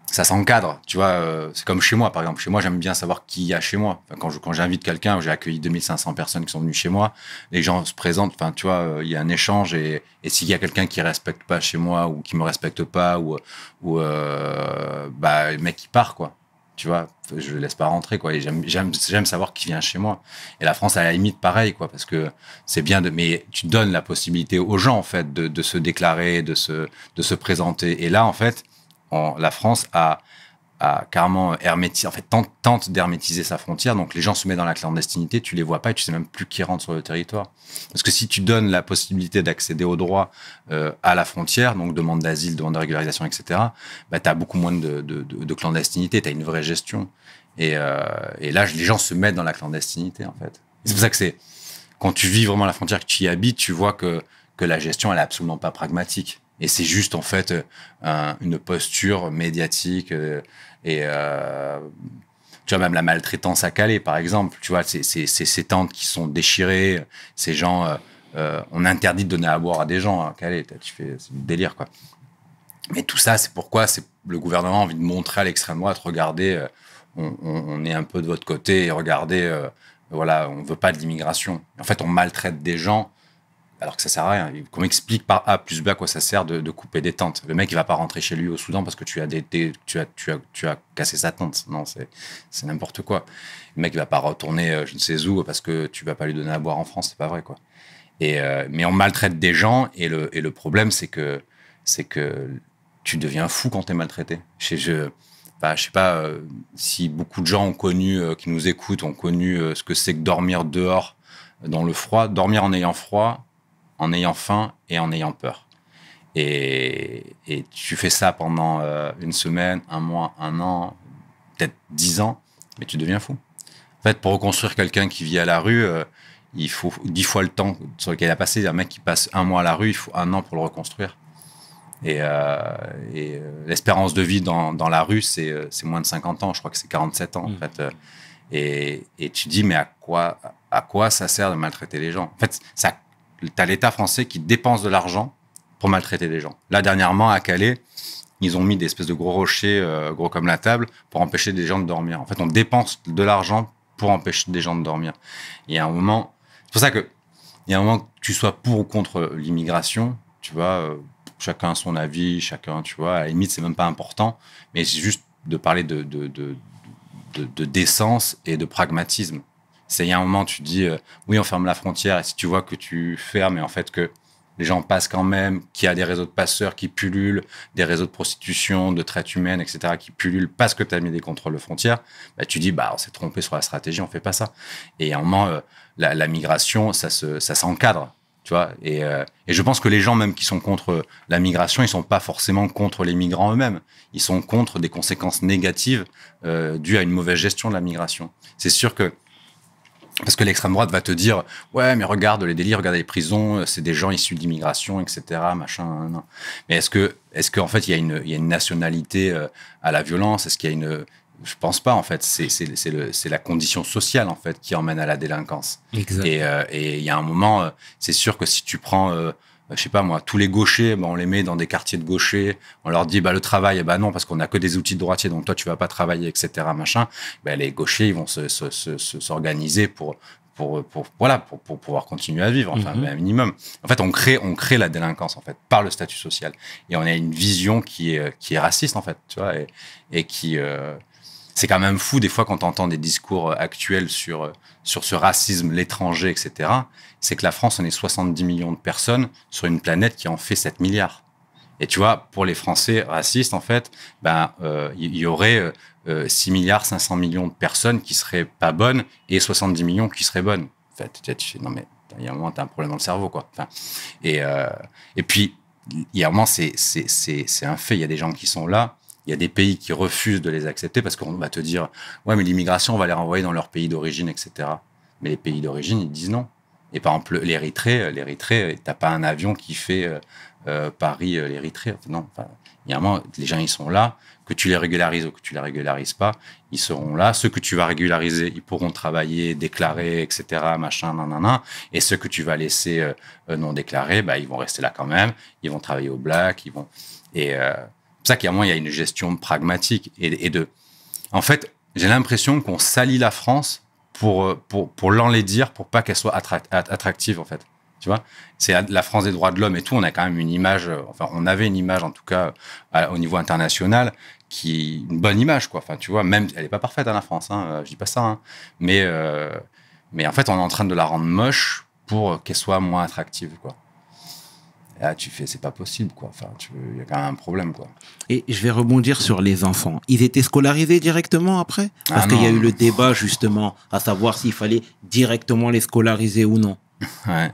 ça s'encadre, tu vois. C'est comme chez moi, par exemple. Chez moi, j'aime bien savoir qui il y a chez moi. Enfin, quand j'invite quelqu'un, j'ai accueilli 2500 personnes qui sont venues chez moi, les gens se présentent, enfin, tu vois, il y a un échange, et s'il y a quelqu'un qui respecte pas chez moi, ou qui me respecte pas, ou le mec, il part, quoi. Tu vois, je le laisse pas rentrer, quoi. Et j'aime savoir qui vient chez moi. Et la France, à la limite, pareil, quoi, parce que c'est bien mais tu donnes la possibilité aux gens, en fait, de se déclarer, de se présenter. Et là, en fait, la France a carrément hermétisé, en fait, tente d'hermétiser sa frontière. Donc, les gens se mettent dans la clandestinité, tu les vois pas et tu sais même plus qui rentre sur le territoire. Parce que si tu donnes la possibilité d'accéder aux droits à la frontière, donc demande d'asile, demande de régularisation, etc., bah, tu as beaucoup moins de clandestinité, tu as une vraie gestion. Et là, les gens se mettent dans la clandestinité, en fait. C'est pour ça que quand tu vis vraiment la frontière, que tu y habites, tu vois que la gestion, elle est absolument pas pragmatique. Et c'est juste, en fait, une posture médiatique. Tu vois, même la maltraitance à Calais, par exemple. Tu vois, ces tentes qui sont déchirées, ces gens... on interdit de donner à boire à des gens à Calais. C'est du délire, quoi. Mais tout ça, c'est pourquoi le gouvernement a envie de montrer à l'extrême droite, regardez, on est un peu de votre côté, et regardez, voilà, on veut pas de l'immigration. En fait, on maltraite des gens, alors que ça sert à rien. Qu'on m'explique par A plus B à quoi ça sert de couper des tentes. Le mec, il va pas rentrer chez lui au Soudan parce que tu as cassé sa tente. Non, c'est n'importe quoi. Le mec, il va pas retourner je ne sais où parce que tu vas pas lui donner à boire en France. C'est pas vrai, quoi. Mais on maltraite des gens, et le problème, c'est que tu deviens fou quand t'es maltraité. Je sais pas si beaucoup de gens ont connu, qui nous écoutent, ont connu ce que c'est que dormir dehors dans le froid, dormir en ayant froid, en ayant faim et en ayant peur. Et tu fais ça pendant une semaine, un mois, un an, peut-être 10 ans, mais tu deviens fou. En fait, pour reconstruire quelqu'un qui vit à la rue, il faut 10 fois le temps sur lequel il a passé. Un mec qui passe un mois à la rue, il faut 1 an pour le reconstruire. Et l'espérance de vie dans la rue, c'est moins de 50 ans. Je crois que c'est 47 ans, en fait. Et tu dis, mais à quoi ça sert de maltraiter les gens? En fait, t'as l'État français qui dépense de l'argent pour maltraiter les gens. Là, dernièrement, à Calais, ils ont mis des espèces de gros rochers, gros comme la table, pour empêcher des gens de dormir. En fait, on dépense de l'argent pour empêcher des gens de dormir. Il y a un moment... C'est pour ça que il y a un moment que tu sois pour ou contre l'immigration, tu vois, chacun a son avis, chacun, tu vois, à la limite, c'est même pas important, mais c'est juste de parler de décence et de pragmatisme. Il y a un moment, tu dis, oui, on ferme la frontière, et si tu vois que tu fermes, et en fait que les gens passent quand même, qu'il y a des réseaux de passeurs qui pullulent, des réseaux de prostitution, de traite humaine, etc., qui pullulent parce que tu as mis des contrôles de frontières, bah, tu dis, bah, on s'est trompé sur la stratégie, on fait pas ça. Et à un moment, la migration, ça s'encadre, tu vois. Et je pense que les gens même qui sont contre la migration, ils sont pas forcément contre les migrants eux-mêmes. Ils sont contre des conséquences négatives dues à une mauvaise gestion de la migration. C'est sûr que parce que l'extrême droite va te dire, ouais, mais regarde les délits, regarde les prisons, c'est des gens issus de l'immigration, etc., machin. Non. Mais est-ce que en fait, il y a une nationalité à la violence? Est-ce qu'il y a une... Je pense pas, en fait. C'est la condition sociale, en fait, qui emmène à la délinquance. Exact. Et il y a un moment, c'est sûr que si tu prends je sais pas moi, tous les gauchers, on les met dans des quartiers de gauchers, on leur dit le travail, non, parce qu'on a que des outils de droitiers, donc toi tu vas pas travailler, etc. machin. Les gauchers, ils vont s'organiser pour pouvoir continuer à vivre, enfin, un minimum. En fait, on crée la délinquance, en fait, par le statut social. Et on a une vision qui est raciste, en fait, tu vois, et qui, c'est quand même fou, des fois, quand on entend des discours actuels sur ce racisme, l'étranger, etc., c'est que la France, on est 70 millions de personnes sur une planète qui en fait 7 milliards. Et tu vois, pour les Français racistes, en fait, il y aurait 6 milliards 500 millions de personnes qui seraient pas bonnes et 70 millions qui seraient bonnes. En fait, tu fais, non mais, il y a un moment, t'as un problème dans le cerveau, quoi. Enfin, et puis, il y a un moment, c'est un fait, il y a des gens qui sont là, il y a des pays qui refusent de les accepter parce qu'on va te dire, ouais, mais l'immigration, on va les renvoyer dans leur pays d'origine, etc. Mais les pays d'origine, ils disent non. Et par exemple, l'Érythrée, t'as pas un avion qui fait Paris-l'Érythrée. Non, enfin, il y a un moment, les gens, ils sont là, que tu les régularises ou que tu les régularises pas, ils seront là. Ceux que tu vas régulariser, ils pourront travailler, déclarer, etc., machin, nanana. Et ceux que tu vas laisser non déclarés, ils vont rester là quand même. Ils vont travailler au black, ils vont... Et c'est ça qu'il y a un moment, il y a une gestion pragmatique En fait, j'ai l'impression qu'on salit la France pour l'enlaidir, pour pas qu'elle soit attractive, en fait. Tu vois, c'est la France des droits de l'homme et tout. On a quand même une image, on avait une image, en tout cas, au niveau international, une bonne image, quoi. Enfin, tu vois, même, elle est pas parfaite, la France, hein, je dis pas ça, hein. Mais en fait, on est en train de la rendre moche pour qu'elle soit moins attractive, quoi. Et là, tu fais, c'est pas possible, quoi. Enfin, il y a quand même un problème, quoi. Et je vais rebondir sur les enfants. Ils étaient scolarisés directement après? Parce qu'il y a eu le débat, justement, à savoir s'il fallait directement les scolariser ou non. Ouais.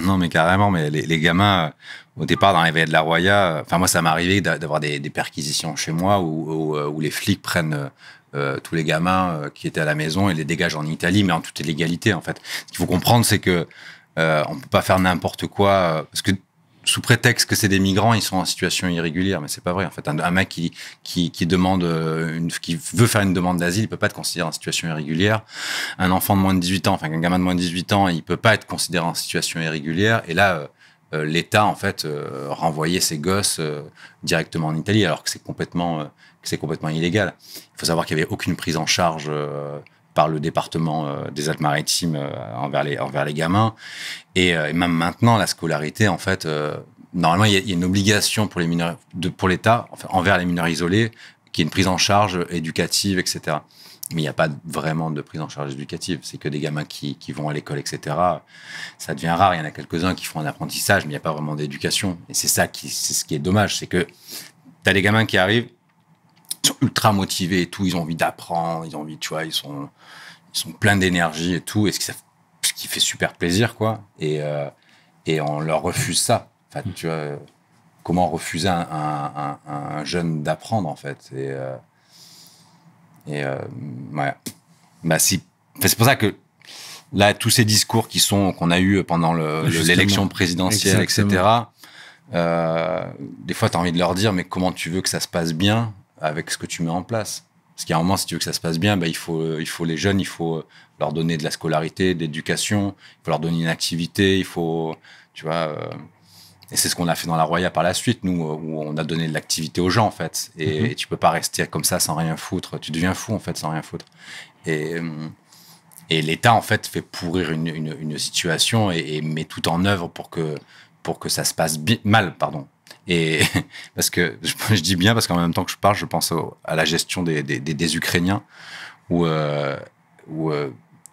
Non, mais carrément. Mais les gamins, au départ, dans les veillées de la Roya, moi, ça m'est arrivé d'avoir des perquisitions chez moi où les flics prennent tous les gamins qui étaient à la maison et les dégagent en Italie, mais en toute illégalité, en fait. Ce qu'il faut comprendre, c'est que on peut pas faire n'importe quoi, parce que sous prétexte que c'est des migrants, ils sont en situation irrégulière, mais c'est pas vrai. En fait, un mec qui demande qui veut faire une demande d'asile, il peut pas être considéré en situation irrégulière. Un enfant de moins de 18 ans, enfin un gamin de moins de 18 ans, il peut pas être considéré en situation irrégulière. Et là, l'État, en fait, renvoyait ses gosses directement en Italie, alors que c'est complètement illégal. Il faut savoir qu'il y avait aucune prise en charge par le département des Alpes-Maritimes envers les gamins. Et même maintenant, la scolarité, en fait, normalement, il y a une obligation pour l'État, enfin, envers les mineurs isolés, qui est une prise en charge éducative, etc. Mais il n'y a pas vraiment de prise en charge éducative. C'est que des gamins qui vont à l'école, etc. Ça devient rare. Il y en a quelques-uns qui font un apprentissage, mais il n'y a pas vraiment d'éducation. Et c'est ce qui est dommage. C'est que tu as des gamins qui arrivent, ils sont ultra motivés et tout, ils ont envie d'apprendre, ils ont envie, tu vois, ils sont pleins d'énergie et tout, et ce qui fait super plaisir, quoi. Et on leur refuse ça. Enfin, tu vois, comment refuser un jeune d'apprendre, en fait. Ouais. C'est pour ça que là, tous ces discours qu'on a eu pendant l'élection présidentielle, exactement, etc. Des fois, tu as envie de leur dire, mais comment tu veux que ça se passe bien avec ce que tu mets en place? Parce qu'il y a un moment, si tu veux que ça se passe bien, il faut les jeunes, il faut leur donner de la scolarité, de l'éducation, il faut leur donner une activité, il faut, tu vois. Et c'est ce qu'on a fait dans la Roya par la suite, nous, où on a donné de l'activité aux gens, en fait. Et tu peux pas rester comme ça sans rien foutre. Tu deviens fou, en fait, sans rien foutre. Et l'État, en fait, fait pourrir une situation et met tout en œuvre pour que ça se passe mal, pardon. Et parce que je dis bien parce qu'en même temps que je parle, je pense à la gestion des Ukrainiens où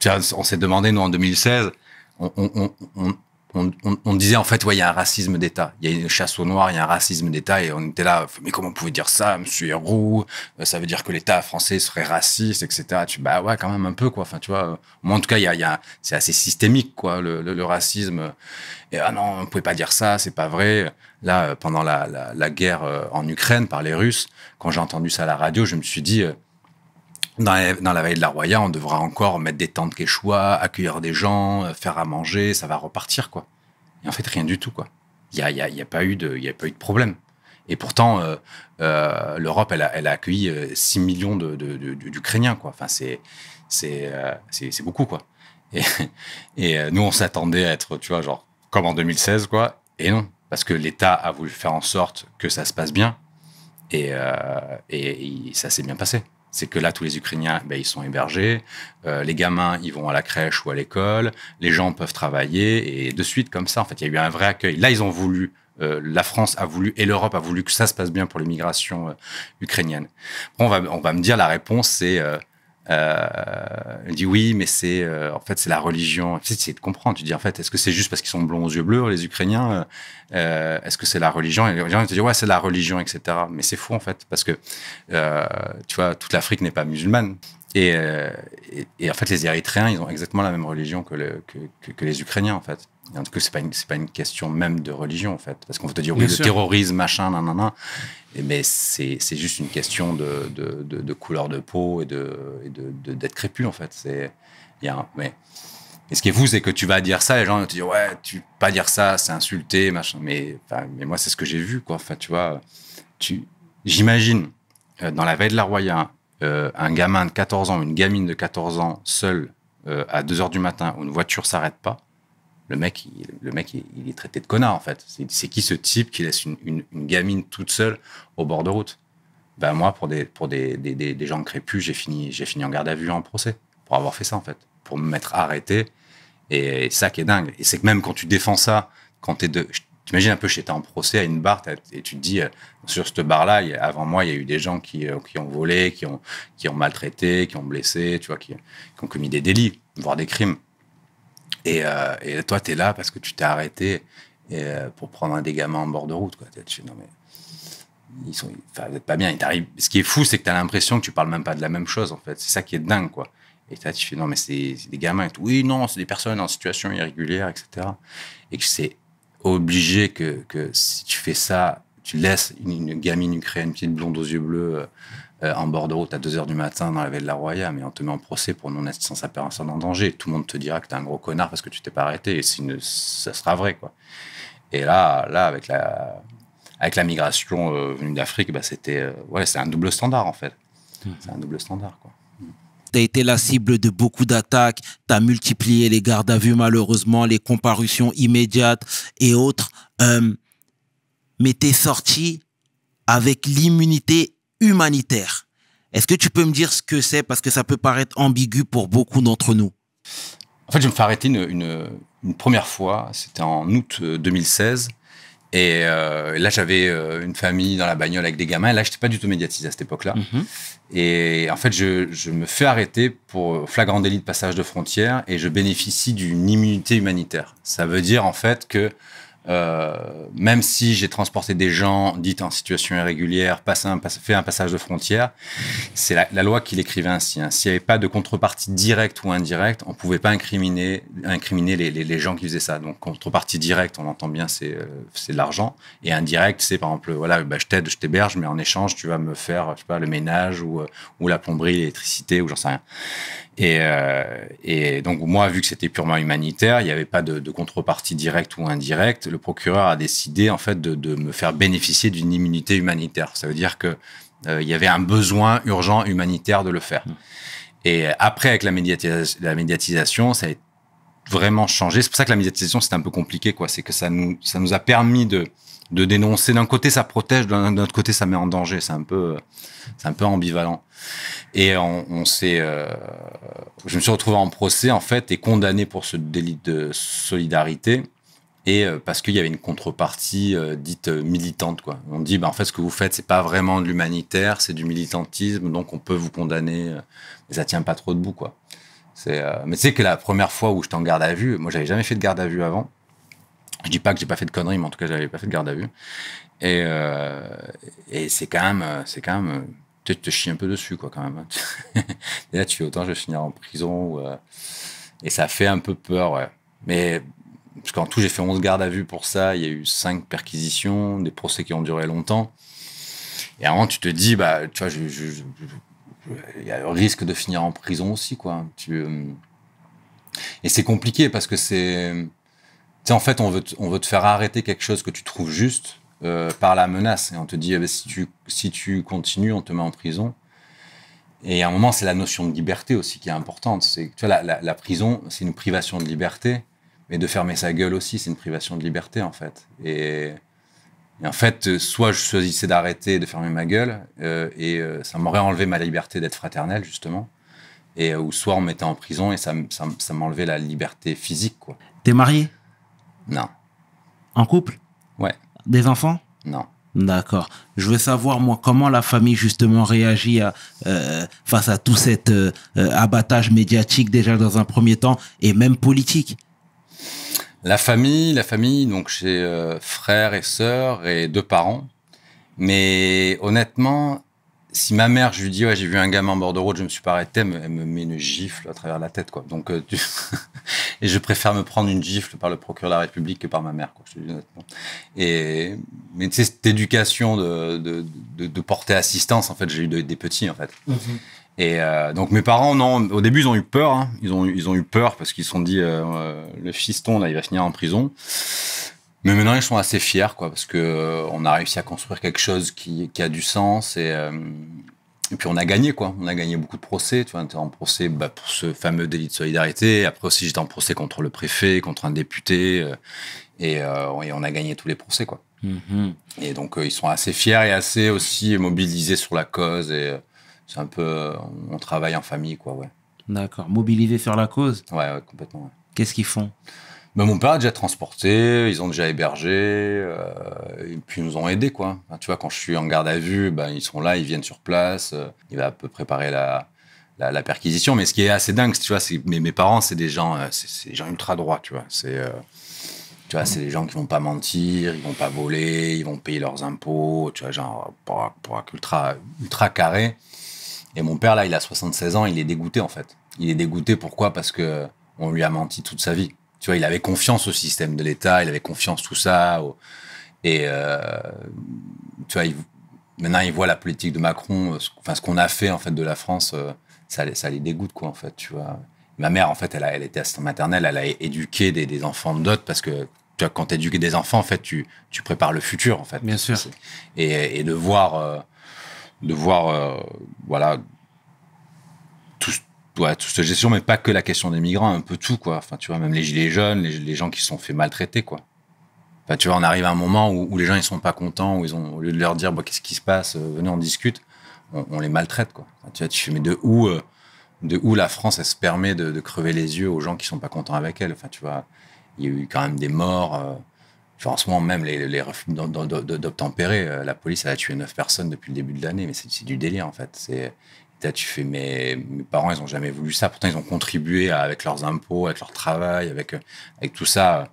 tu vois, on s'est demandé, nous, en 2016, on disait, en fait, ouais, il y a un racisme d'État. Il y a une chasse aux Noirs, il y a un racisme d'État. Et on était là, mais comment vous pouvez dire ça, monsieur Héroux? Ça veut dire que l'État français serait raciste, etc. Bah ouais, quand même un peu, quoi. Enfin, tu vois, moi, en tout cas, c'est assez systémique, quoi, le racisme. Et ah non, on pouvait pas dire ça, c'est pas vrai. Là, pendant la guerre en Ukraine par les Russes, quand j'ai entendu ça à la radio, je me suis dit... Dans la vallée de la Roya, on devra encore mettre des tentes quechua, accueillir des gens, faire à manger, ça va repartir, quoi. Et en fait, rien du tout, quoi. Il y a pas eu de problème. Et pourtant, l'Europe, elle a accueilli 6 millions d'Ukrainiens, quoi. Enfin, c'est beaucoup, quoi. Et nous, on s'attendait à être, tu vois, genre, comme en 2016, quoi. Et non, parce que l'État a voulu faire en sorte que ça se passe bien, et ça s'est bien passé. C'est que là, tous les Ukrainiens, ils sont hébergés, les gamins, ils vont à la crèche ou à l'école, les gens peuvent travailler, et de suite, comme ça, en fait, il y a eu un vrai accueil. Là, ils ont voulu, la France a voulu, et l'Europe a voulu que ça se passe bien pour l'immigration ukrainienne. Bon, on va me dire, la réponse, c'est... elle dit oui, mais c'est en fait c'est la religion. Tu sais, c'est de comprendre. Tu dis en fait, est-ce que c'est juste parce qu'ils sont blonds aux yeux bleus, les Ukrainiens est-ce que c'est la religion? Et les gens te disent ouais, c'est la religion, etc. Mais c'est faux en fait, parce que tu vois, toute l'Afrique n'est pas musulmane. Et en fait, les Érythréens, ils ont exactement la même religion que les Ukrainiens en fait. Et en tout cas, c'est pas une question même de religion en fait, parce qu'on va te dire oui, le terrorisme, machin, nanana. Mais c'est juste une question de couleur de peau et d'être crépus, en fait. Mais ce qui est fou, c'est que tu vas dire ça, les gens vont te dire ouais, tu peux pas dire ça, c'est insulté, machin. Mais moi, c'est ce que j'ai vu, quoi. Enfin, tu vois, j'imagine, dans la veille de la Roya, un gamin de 14 ans, une gamine de 14 ans, seul, à 2h du matin, où une voiture s'arrête pas. Le mec, il est traité de connard, en fait. C'est qui ce type qui laisse une gamine toute seule au bord de route? Moi, pour des gens crépus, j'ai fini en garde à vue, en procès, pour avoir fait ça, en fait. Pour me mettre arrêté. Et ça qui est dingue. Et c'est que même quand tu défends ça, t'imagines un peu, j'étais en procès à une barre, et tu te dis, sur cette barre-là, avant moi, il y a eu des gens qui ont volé, qui ont maltraité, qui ont blessé, tu vois, qui ont commis des délits, voire des crimes. Et toi, t'es là parce que tu t'es arrêté pour prendre un des gamins en bord de route, quoi. Tu fais, non, mais vous êtes pas bien. Il t'arrive. Ce qui est fou, c'est que t'as l'impression que tu parles même pas de la même chose, en fait. C'est ça qui est dingue, quoi. Et là, tu fais, non, mais c'est des gamins et tout. Oui, non, c'est des personnes en situation irrégulière, etc. Et que c'est obligé que si tu fais ça, tu laisses une gamine ukrainienne, une petite blonde aux yeux bleus, en bord de route à 2h du matin dans la veille de la Roya, mais on te met en procès pour non-assistance à personne en danger. Tout le monde te dira que t'es un gros connard parce que tu t'es pas arrêté. Et ça sera vrai, quoi. Et là, avec la migration venue d'Afrique, c'est un double standard, en fait. C'est un double standard, quoi. Tu as été la cible de beaucoup d'attaques, tu as multiplié les gardes à vue malheureusement, les comparutions immédiates et autres. Mais tu es sorti avec l'immunité humanitaire. Est-ce que tu peux me dire ce que c'est? Parce que ça peut paraître ambigu pour beaucoup d'entre nous. En fait, je me fais arrêter une première fois, c'était en août 2016. Et là, j'avais une famille dans la bagnole avec des gamins. Et là, je n'étais pas du tout médiatisé à cette époque-là. Et en fait, je me fais arrêter pour flagrant délit de passage de frontière et je bénéficie d'une immunité humanitaire. Ça veut dire, en fait, que même si j'ai transporté des gens dits en situation irrégulière, fait un passage de frontière, c'est la loi qui l'écrivait ainsi. Hein. S'il n'y avait pas de contrepartie directe ou indirecte, on ne pouvait pas incriminer les gens qui faisaient ça. Donc, contrepartie directe, on l'entend bien, c'est de l'argent. Et indirect, c'est par exemple, voilà, je t'aide, je t'héberge, mais en échange, tu vas me faire, je sais pas, le ménage ou la plomberie, l'électricité ou j'en sais rien. Et donc, moi, vu que c'était purement humanitaire, il n'y avait pas de contrepartie directe ou indirecte. Le procureur a décidé, en fait, de me faire bénéficier d'une immunité humanitaire. Ça veut dire que il y avait un besoin urgent humanitaire de le faire. Et après, avec la médiatisation, ça a vraiment changé. C'est pour ça que la médiatisation, c'était un peu compliqué, quoi. C'est que ça nous a permis de dénoncer. D'un côté, ça protège, d'un autre côté, ça met en danger. C'est un peu ambivalent. Et je me suis retrouvé en procès, en fait, et condamné pour ce délit de solidarité. Et parce qu'il y avait une contrepartie dite militante, quoi. On dit, en fait, ce que vous faites, c'est pas vraiment de l'humanitaire, c'est du militantisme, donc on peut vous condamner, mais ça tient pas trop debout, quoi. Mais tu sais que la première fois où j'étais en garde à vue, moi, j'avais jamais fait de garde à vue avant. Je dis pas que j'ai pas fait de conneries, mais en tout cas, j'avais pas fait de garde à vue. Et c'est quand même, tu te chies un peu dessus, quoi, quand même. Et là, tu fais autant, je vais finir en prison. Et ça fait un peu peur, ouais. Mais parce qu'en tout, j'ai fait 11 gardes à vue pour ça. Il y a eu 5 perquisitions, des procès qui ont duré longtemps. Et à un moment, tu te dis, tu vois, il y a le risque de finir en prison aussi, quoi. Et c'est compliqué parce que tu sais, en fait, on veut te faire arrêter quelque chose que tu trouves juste par la menace. Et on te dit, si tu continues, on te met en prison. Et à un moment, c'est la notion de liberté aussi qui est importante. Tu vois, la prison, c'est une privation de liberté. Mais de fermer sa gueule aussi, c'est une privation de liberté, en fait. Et en fait, soit je choisissais d'arrêter de fermer ma gueule, ça m'aurait enlevé ma liberté d'être fraternel, justement. Ou soit on me mettait en prison et ça m'enlevait la liberté physique, quoi. T'es marié? Non. En couple? Ouais. Des enfants? Non. D'accord. Je veux savoir, moi, comment la famille, justement, réagit face à tout cet abattage médiatique, déjà dans un premier temps, et même politique. La famille, donc j'ai frères et sœurs et 2 parents. Mais honnêtement, si ma mère, je lui dis, ouais, j'ai vu un gamin en bord de route, je me suis pas arrêté, elle me met une gifle à travers la tête, quoi. Donc, et je préfère me prendre une gifle par le procureur de la République que par ma mère, quoi, je te dis honnêtement. Mais tu sais, cette éducation de porter assistance, en fait, j'ai eu des petits, en fait. Et donc mes parents, non, au début ils ont eu peur, hein. Ils ont eu peur parce qu'ils se sont dit le fiston là, il va finir en prison. Mais maintenant ils sont assez fiers, quoi, parce que on a réussi à construire quelque chose qui a du sens et puis on a gagné, quoi. On a gagné beaucoup de procès. Tu vois, on était en procès pour ce fameux délit de solidarité. Après aussi j'étais en procès contre le préfet, contre un député et on a gagné tous les procès, quoi. Et donc ils sont assez fiers et assez aussi mobilisés sur la cause et c'est un peu, on travaille en famille, quoi, ouais. D'accord. Mobilisés sur la cause? Ouais, complètement, ouais. Qu'est-ce qu'ils font? Ben, mon père a déjà transporté, ils ont déjà hébergé, et puis ils nous ont aidés, quoi. Enfin, tu vois, quand je suis en garde à vue, ben, ils sont là, ils viennent sur place, il va un peu préparer la perquisition. Mais ce qui est assez dingue, tu vois, mes parents, c'est des gens ultra droits, tu vois. Tu vois, c'est des gens qui vont pas mentir, ils vont pas voler, ils vont payer leurs impôts, tu vois, genre, pour ultra carré. Et mon père, là, il a 76 ans, il est dégoûté, en fait. Il est dégoûté, pourquoi? Parce que on lui a menti toute sa vie. Tu vois, il avait confiance au système de l'État, il avait confiance tout ça. Tu vois, maintenant, il voit la politique de Macron, ce qu'on a fait, en fait, de la France, ça les dégoûte, quoi, en fait, tu vois. Ma mère, en fait, elle était assistante maternelle, elle a éduqué des enfants d'autres parce que, tu vois, quand tu éduques des enfants, en fait, tu prépares le futur, en fait. Bien sûr. Et de voir voilà, toute cette gestion, mais pas que la question des migrants, un peu tout, quoi. Enfin, tu vois, même les gilets jaunes, les gens qui se sont fait maltraiter, quoi. Enfin, tu vois, on arrive à un moment où les gens, ils sont pas contents, où au lieu de leur dire, qu'est-ce qui se passe, venez, on discute, on les maltraite, quoi. Enfin, tu vois, tu fais, mais de où la France, elle se permet de crever les yeux aux gens qui sont pas contents avec elle. Enfin, tu vois, il y a eu quand même des morts. En ce moment, même les refus d'obtempérer, la police, elle a tué 9 personnes depuis le début de l'année, mais c'est du délire, en fait. Tu fais, mais mes parents, ils ont jamais voulu ça. Pourtant, ils ont contribué avec leurs impôts, avec leur travail, avec tout ça,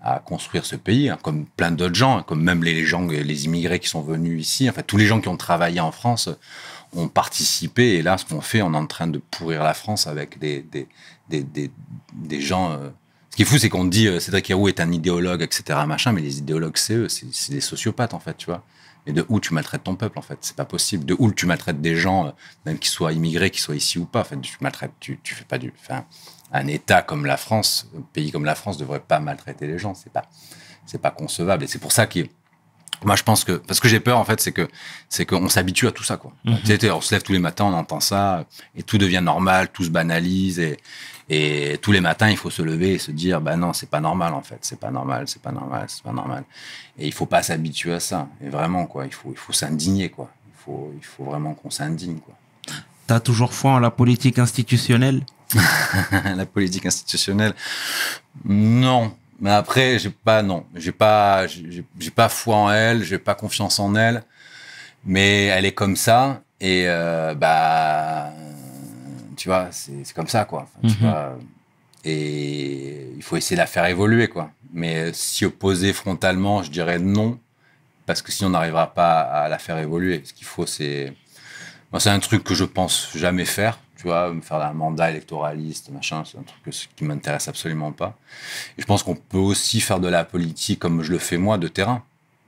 à construire ce pays, hein, comme plein d'autres gens, hein, comme même les gens, les immigrés qui sont venus ici. En fait, tous les gens qui ont travaillé en France ont participé. Et là, ce qu'on fait, on est en train de pourrir la France avec des gens. Ce qui est fou, c'est qu'on dit Cédric Herrou est un idéologue, etc., machin, mais les idéologues, c'est eux, c'est des sociopathes, en fait, tu vois. Et de où tu maltraites ton peuple, en fait, c'est pas possible. De où tu maltraites des gens, même qu'ils soient immigrés, qu'ils soient ici ou pas, en fait, tu maltraites, tu fais pas enfin, un État comme la France, un pays comme la France devrait pas maltraiter les gens, c'est pas concevable. Et c'est pour ça que moi, je pense que, parce que j'ai peur, en fait, c'est qu'on s'habitue à tout ça, quoi. Tu sais, on se lève tous les matins, on entend ça, et tout devient normal, tout se banalise, et tous les matins, il faut se lever et se dire, bah non, c'est pas normal, en fait, c'est pas normal. Et il faut pas s'habituer à ça. Et vraiment, quoi, il faut s'indigner, quoi. Il faut vraiment qu'on s'indigne, quoi. T'as toujours foi en la politique institutionnelle? La politique institutionnelle, non. Mais après, j'ai pas foi en elle, j'ai pas confiance en elle, mais elle est comme ça et tu vois, c'est comme ça, quoi. Enfin, tu vois, et il faut essayer de la faire évoluer, quoi. Mais s'y opposer frontalement, je dirais non, parce que sinon on n'arrivera pas à la faire évoluer. Ce qu'il faut, c'est un truc que je pense jamais faire. Tu vois, me faire un mandat électoraliste, machin, c'est un truc qui m'intéresse absolument pas. Et je pense qu'on peut aussi faire de la politique comme je le fais moi, de terrain.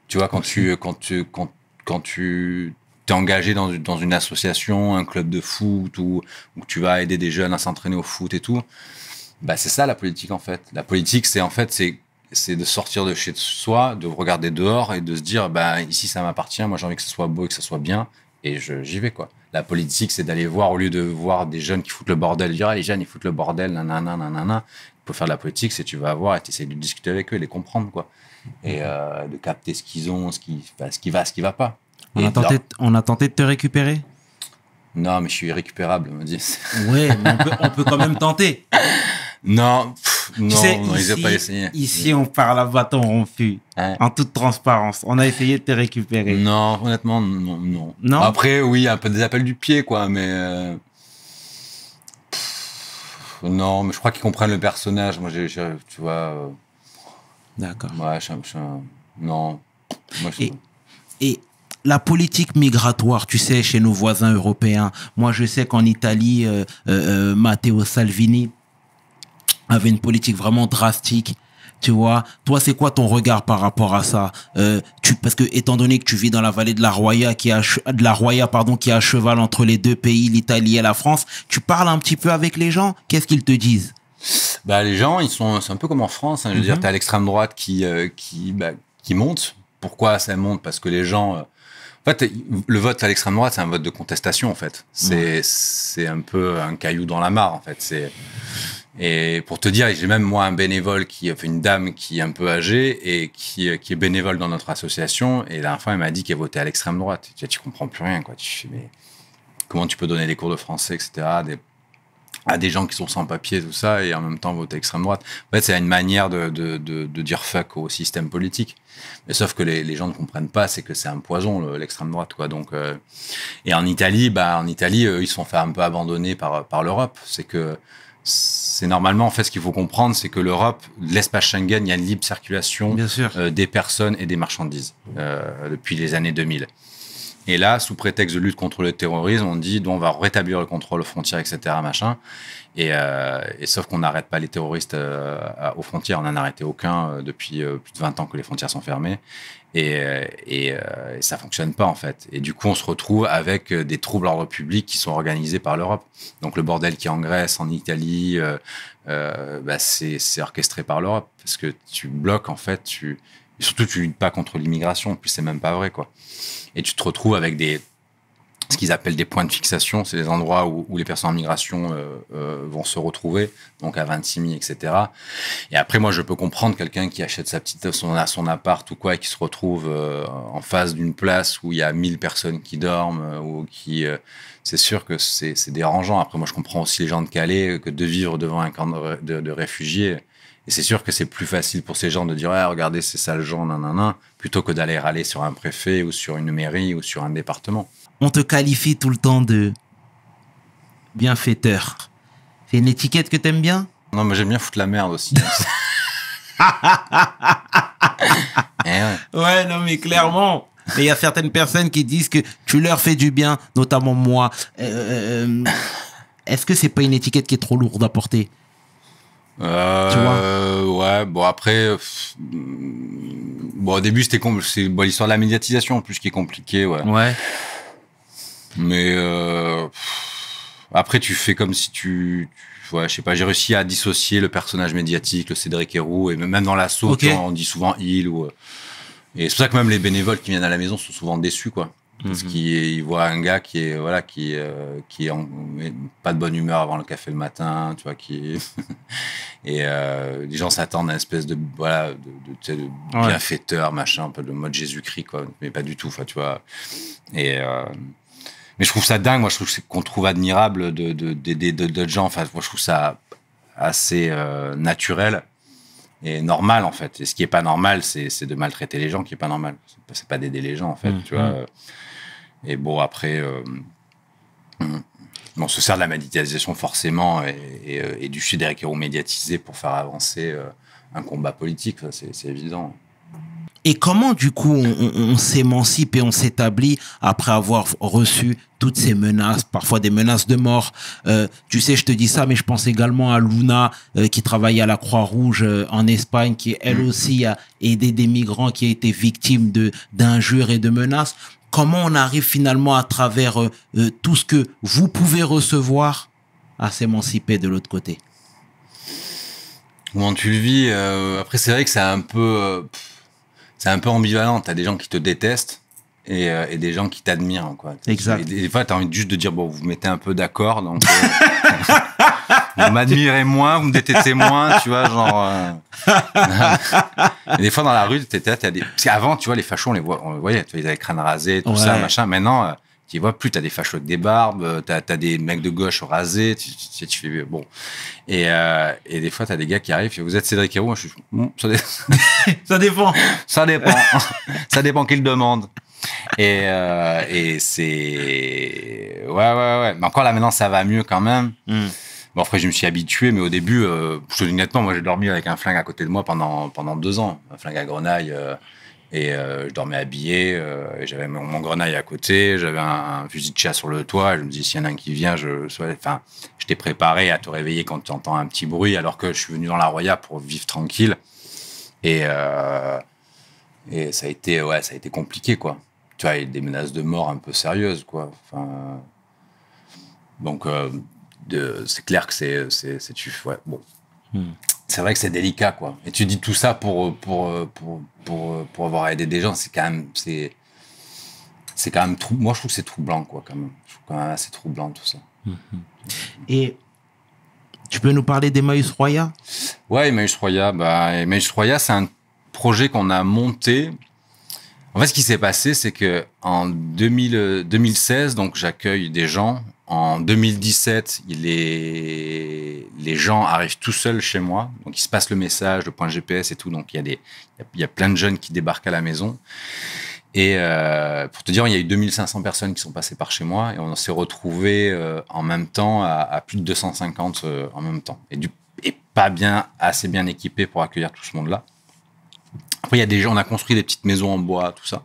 Tu vois, quand tu t'es engagé dans une association, un club de foot, où tu vas aider des jeunes à s'entraîner au foot et tout, bah c'est ça la politique, en fait. La politique, c'est de sortir de chez soi, de regarder dehors et de se dire, bah ici ça m'appartient, moi j'ai envie que ça soit beau et que ça soit bien. et j'y vais, quoi. La politique, c'est d'aller voir, au lieu de voir des jeunes qui foutent le bordel, dire, ah, les jeunes, ils foutent le bordel, nanana, nanana. Pour faire de la politique, c'est tu vas voir et tu essaies de discuter avec eux, les comprendre, quoi. Et de capter ce qu'ils ont, ce qui va pas. On a tenté de te récupérer? Non, mais je suis irrécupérable, on me dit. Ouais, mais on peut quand même tenter. Non, non, Tu sais, non, ils n'ont pas essayé. Ici, on parle à bâton rompu, Ouais. en toute transparence. On a essayé de te récupérer. Non, honnêtement, non, non. Non. Après, oui, un peu des appels du pied, quoi, mais... non, mais je crois qu'ils comprennent le personnage. Moi, tu vois... D'accord. ouais, non. Moi, Et la politique migratoire, tu sais, chez nos voisins européens, moi je sais qu'en Italie, Matteo Salvini avait une politique vraiment drastique. Tu vois, toi, c'est quoi ton regard par rapport à ça? Parce que étant donné que tu vis dans la vallée de la Roya, qui est à cheval entre les deux pays, l'Italie et la France, tu parles un petit peu avec les gens. Qu'est-ce qu'ils te disent? Bah, les gens, c'est un peu comme en France. Hein, je veux dire, t'as l'extrême droite qui monte. Pourquoi ça monte? Parce que les gens... en fait, le vote à l'extrême droite, c'est un vote de contestation, en fait. C'est un peu un caillou dans la mare, en fait. Et pour te dire, j'ai même moi un bénévole une dame qui est un peu âgée et qui est bénévole dans notre association. Et la dernière fois, elle m'a dit qu'elle votait à l'extrême droite. Tu comprends plus rien, quoi. Tu fais, mais comment tu peux donner des cours de français, etc. à des gens qui sont sans papier, tout ça, et en même temps voter extrême droite. En fait, c'est une manière de dire fuck au système politique. Mais sauf que les gens ne comprennent pas, c'est que c'est un poison, l'extrême droite, quoi. Donc, et en Italie, ils se sont fait un peu abandonner par l'Europe. C'est normalement, en fait, ce qu'il faut comprendre, c'est que l'Europe, l'espace Schengen, il y a une libre circulation des personnes et des marchandises depuis les années 2000. Et là, sous prétexte de lutte contre le terrorisme, on dit on va rétablir le contrôle aux frontières, etc. machin. Et sauf qu'on n'arrête pas les terroristes aux frontières. On n'en a arrêté aucun depuis plus de 20 ans que les frontières sont fermées. Et ça fonctionne pas, en fait. Et du coup, on se retrouve avec des troubles à l'ordre public qui sont organisés par l'Europe. Donc le bordel qui est en Grèce, en Italie, c'est orchestré par l'Europe. Parce que tu bloques, en fait, et surtout tu luttes pas contre l'immigration. Puis c'est même pas vrai, quoi. Et tu te retrouves avec ce qu'ils appellent des points de fixation. C'est des endroits où les personnes en migration vont se retrouver, donc à Vintimille, etc. Et après, moi, je peux comprendre quelqu'un qui achète son appart ou quoi, et qui se retrouve en face d'une place où il y a 1000 personnes qui dorment, ou qui... c'est sûr que c'est dérangeant. Après, moi, je comprends aussi les gens de Calais, que de vivre devant un camp de réfugiés. Et c'est sûr que c'est plus facile pour ces gens de dire ah, regardez, ces sales gens, nanana, plutôt que d'aller râler sur un préfet ou sur une mairie ou sur un département. On te qualifie tout le temps de bienfaiteur. C'est une étiquette que t'aimes bien? Non, mais j'aime bien foutre la merde aussi. Ouais, non, mais clairement. Mais il y a certaines personnes qui disent que tu leur fais du bien, notamment moi. Est-ce que c'est pas une étiquette qui est trop lourde à porter? Tu vois? Ouais, bon après, au début c'est l'histoire de la médiatisation en plus qui est compliquée, ouais. Ouais. Mais après tu fais comme si ouais, je sais pas, j'ai réussi à dissocier le personnage médiatique, le Cédric Héroux, et même dans l'assaut, Okay. on dit souvent il ou. Et c'est pour ça que même les bénévoles qui viennent à la maison sont souvent déçus, quoi. Parce qu'ils voient un gars qui est pas de bonne humeur avant le café le matin, tu vois, et les gens s'attendent à une espèce de bienfaiteur, machin, un peu le mode Jésus-Christ, quoi, mais pas du tout, enfin, tu vois. Et mais je trouve ça dingue, moi je trouve qu'on trouve admirable de gens, enfin moi je trouve ça assez naturel et normal, en fait. Et ce qui est pas normal, c'est de maltraiter les gens, qui est pas normal. C'est pas d'aider les gens, en fait, tu vois. Et bon, après, on se sert de la médiatisation forcément et du Cédric Héroux médiatisé pour faire avancer un combat politique, ça, c'est évident. Et comment, du coup, on s'émancipe et on s'établit après avoir reçu toutes ces menaces, parfois des menaces de mort? Tu sais, je te dis ça, mais je pense également à Luna, qui travaille à la Croix-Rouge en Espagne, qui, elle aussi, a aidé des migrants qui ont été victimes d'injures et de menaces. Comment on arrive finalement, à travers tout ce que vous pouvez recevoir, à s'émanciper de l'autre côté? Comment tu le vis? Après, c'est vrai que c'est un peu ambivalent. T'as des gens qui te détestent et des gens qui t'admirent, quoi. Exact. Et des fois, t'as envie juste de dire, bon, vous vous mettez un peu d'accord, donc vous m'admirez moins, vous me détestez moins, tu vois, genre. Et des fois, dans la rue, t'as des. Parce qu'avant, tu vois, les fachos, on les voyait, tu vois, ils avaient le crâne rasé, tout ça, machin. Maintenant, tu vois plus, t'as des fachos avec des barbes, t'as des mecs de gauche rasés, tu fais bon. Et des fois, t'as des gars qui arrivent, vous êtes Cédric Héroux, moi, je suis. Ça dépend. Ça dépend. Ça dépend qui le demande. Et c'est. Ouais. Mais encore là, maintenant, ça va mieux quand même. Bon, après, je me suis habitué, mais au début, je te dis honnêtement, moi, j'ai dormi avec un flingue à côté de moi pendant 2 ans. Un flingue à grenaille. Et je dormais habillé. J'avais mon grenaille à côté. J'avais un fusil de chasse sur le toit. Et je me dis, s'il y en a un qui vient, je t'ai préparé à te réveiller quand tu entends un petit bruit, alors que je suis venu dans la Roya pour vivre tranquille. Et ça a été compliqué, quoi. Tu vois, il y a des menaces de mort un peu sérieuses, quoi. Enfin, donc, c'est clair que ouais, bon. C'est vrai que c'est délicat, quoi. Et tu dis tout ça pour avoir aidé des gens, c'est quand même moi, je trouve que c'est troublant, quoi, quand même. Je trouve quand même assez troublant, tout ça. Et tu peux nous parler d'Emmaüs Roya? Ouais, Emmaüs Roya, c'est un projet qu'on a monté. En fait, ce qui s'est passé, c'est que en 2016, donc j'accueille des gens. En 2017, les gens arrivent tout seuls chez moi. Donc, il se passe le message, le point GPS et tout. Donc, il y a plein de jeunes qui débarquent à la maison. Et pour te dire, il y a eu 2500 personnes qui sont passées par chez moi. Et on s'est retrouvés en même temps à plus de 250 en même temps. Et pas assez bien équipés pour accueillir tout ce monde-là. Après, il y a des gens, on a construit des petites maisons en bois, tout ça.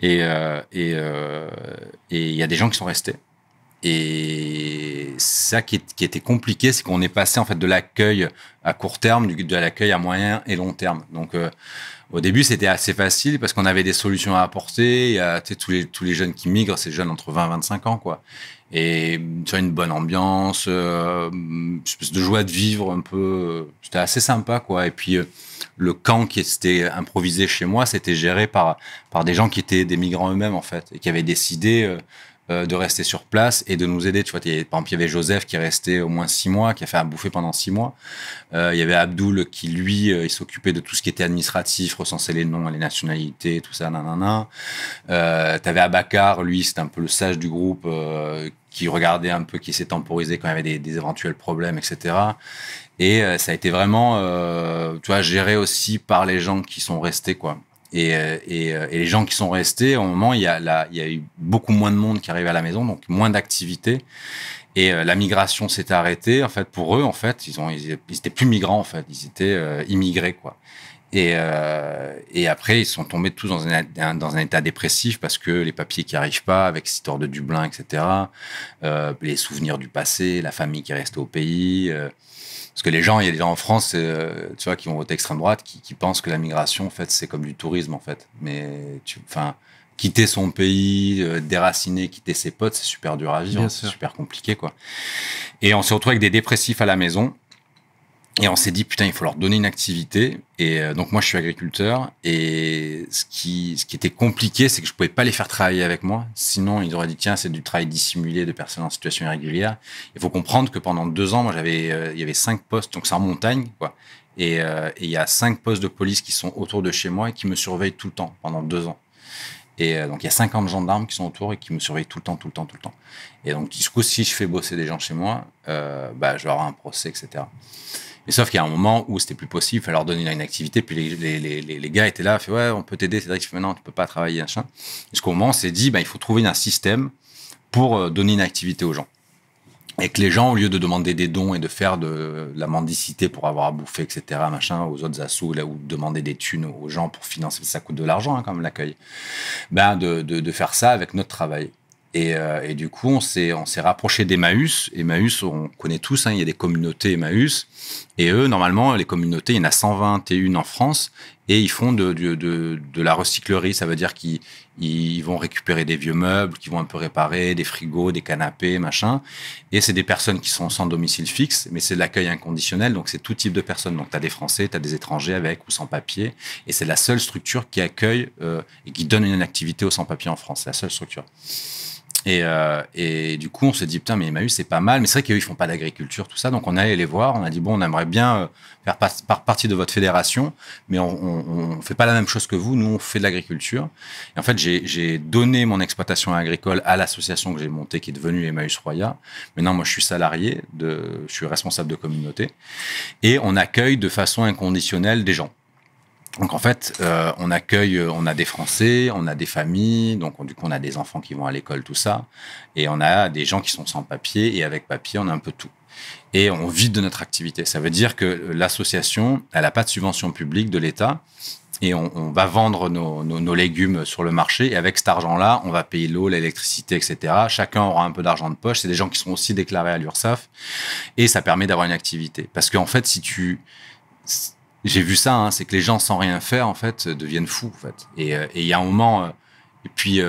Et il y a des gens qui sont restés. Et ça qui était compliqué, c'est qu'on est passé en fait de l'accueil à court terme, de l'accueil à moyen et long terme. Donc au début, c'était assez facile parce qu'on avait des solutions à apporter. Il y a tous les jeunes qui migrent, ces jeunes entre 20 et 25 ans, quoi. Et tu vois, une bonne ambiance, une espèce de joie de vivre un peu. C'était assez sympa, quoi. Et puis le camp qui était improvisé chez moi, c'était géré par des gens qui étaient des migrants eux-mêmes, en fait, et qui avaient décidé de rester sur place et de nous aider. Tu vois, par exemple, il y avait Joseph qui est resté au moins 6 mois, qui a fait à bouffer pendant 6 mois. Il y avait Abdoul qui, lui, il s'occupait de tout ce qui était administratif, recenser les noms, les nationalités, tout ça, nanana. T'avais Abakar, lui, c'était un peu le sage du groupe, qui regardait un peu, qui s'est temporisé quand il y avait des éventuels problèmes, etc. Et ça a été vraiment, tu vois, géré aussi par les gens qui sont restés, quoi. Et les gens qui sont restés, au moment, il y a eu beaucoup moins de monde qui arrivait à la maison, donc moins d'activité. Et la migration s'était arrêtée. En fait, pour eux, en fait, ils étaient plus migrants, en fait, ils étaient immigrés, quoi. Et après, ils sont tombés tous dans un état dépressif parce que les papiers qui arrivent pas, avec cette histoire de Dublin, etc. Les souvenirs du passé, la famille qui est restée au pays. Parce que il y a des gens en France, tu vois, qui ont voté extrême droite, qui pensent que la migration, en fait, c'est comme du tourisme, en fait. Mais, quitter son pays, déraciner, quitter ses potes, c'est super dur à vivre, c'est super compliqué, quoi. Et on s'est retrouvé avec des dépressifs à la maison. Et on s'est dit, putain, il faut leur donner une activité. Et donc, moi, je suis agriculteur. Et ce qui était compliqué, c'est que je pouvais pas les faire travailler avec moi. Sinon, ils auraient dit, tiens, c'est du travail dissimulé de personnes en situation irrégulière. Il faut comprendre que pendant 2 ans, moi, il y avait 5 postes. Donc, c'est en montagne, quoi. Et il y a 5 postes de police qui sont autour de chez moi et qui me surveillent tout le temps pendant 2 ans. Et donc, il y a 50 gendarmes qui sont autour et qui me surveillent tout le temps. Et donc, du coup, si je fais bosser des gens chez moi, je vais avoir un procès, etc. Mais sauf qu'il y a un moment où c'était plus possible, il fallait leur donner une activité, puis les gars étaient là, fait ouais, on peut t'aider, c'est vrai que non, tu peux pas travailler, machin. Jusqu'au moment, on s'est dit, il faut trouver un système pour donner une activité aux gens. Et que les gens, au lieu de demander des dons et de faire de la mendicité pour avoir à bouffer, etc., machin, aux autres assos, là, ou demander des thunes aux gens pour financer, ça coûte de l'argent, hein, quand même, l'accueil, de faire ça avec notre travail. Et du coup, on s'est rapproché d'Emmaüs. Emmaüs, on connaît tous, hein, il y a des communautés Emmaüs. Et eux, normalement, les communautés, il y en a 121 en France, et ils font de la recyclerie. Ça veut dire qu'ils vont récupérer des vieux meubles, qu'ils vont un peu réparer, des frigos, des canapés, machin. Et c'est des personnes qui sont sans domicile fixe, mais c'est de l'accueil inconditionnel, donc c'est tout type de personnes. Donc tu as des Français, tu as des étrangers avec ou sans papier, et c'est la seule structure qui accueille et qui donne une activité aux sans-papiers en France. C'est la seule structure. Et du coup, on s'est dit, putain, mais Emmaüs, c'est pas mal. Mais c'est vrai qu'eux, ils font pas d'agriculture, tout ça. Donc, on est allé les voir. On a dit, bon, on aimerait bien faire partie de votre fédération, mais on fait pas la même chose que vous. Nous, on fait de l'agriculture. Et en fait, j'ai donné mon exploitation agricole à l'association que j'ai montée, qui est devenue Emmaüs Roya. Maintenant, moi, je suis salarié, je suis responsable de communauté. Et on accueille de façon inconditionnelle des gens. Donc en fait, on a des Français, on a des familles, donc du coup on a des enfants qui vont à l'école, tout ça, et on a des gens qui sont sans papier, et avec papier, on a un peu tout. Et on vit de notre activité. Ça veut dire que l'association, elle n'a pas de subvention publique de l'État, et on va vendre nos légumes sur le marché, et avec cet argent-là, on va payer l'eau, l'électricité, etc. Chacun aura un peu d'argent de poche. C'est des gens qui sont aussi déclarés à l'URSSAF, et ça permet d'avoir une activité. Parce qu'en fait, j'ai vu ça, hein, c'est que les gens sans rien faire en fait deviennent fous en fait. Et il y a un moment, et puis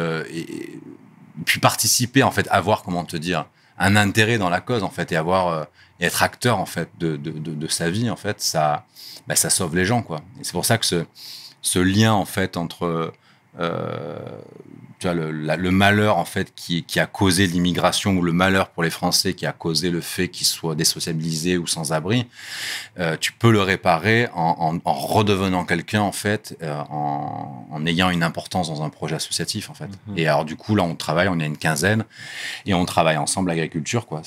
participer en fait, avoir comment te dire un intérêt dans la cause en fait, et avoir et être acteur en fait de sa vie en fait, ça sauve les gens quoi. Et c'est pour ça que ce lien en fait entre tu vois, le malheur en fait qui a causé l'immigration, ou le malheur pour les Français qui a causé le fait qu'ils soient désociabilisés ou sans abri, tu peux le réparer en redevenant quelqu'un en fait, en ayant une importance dans un projet associatif en fait. Mmh. Et alors du coup là on travaille, on est une quinzaine et on travaille ensemble l'agriculture quoi.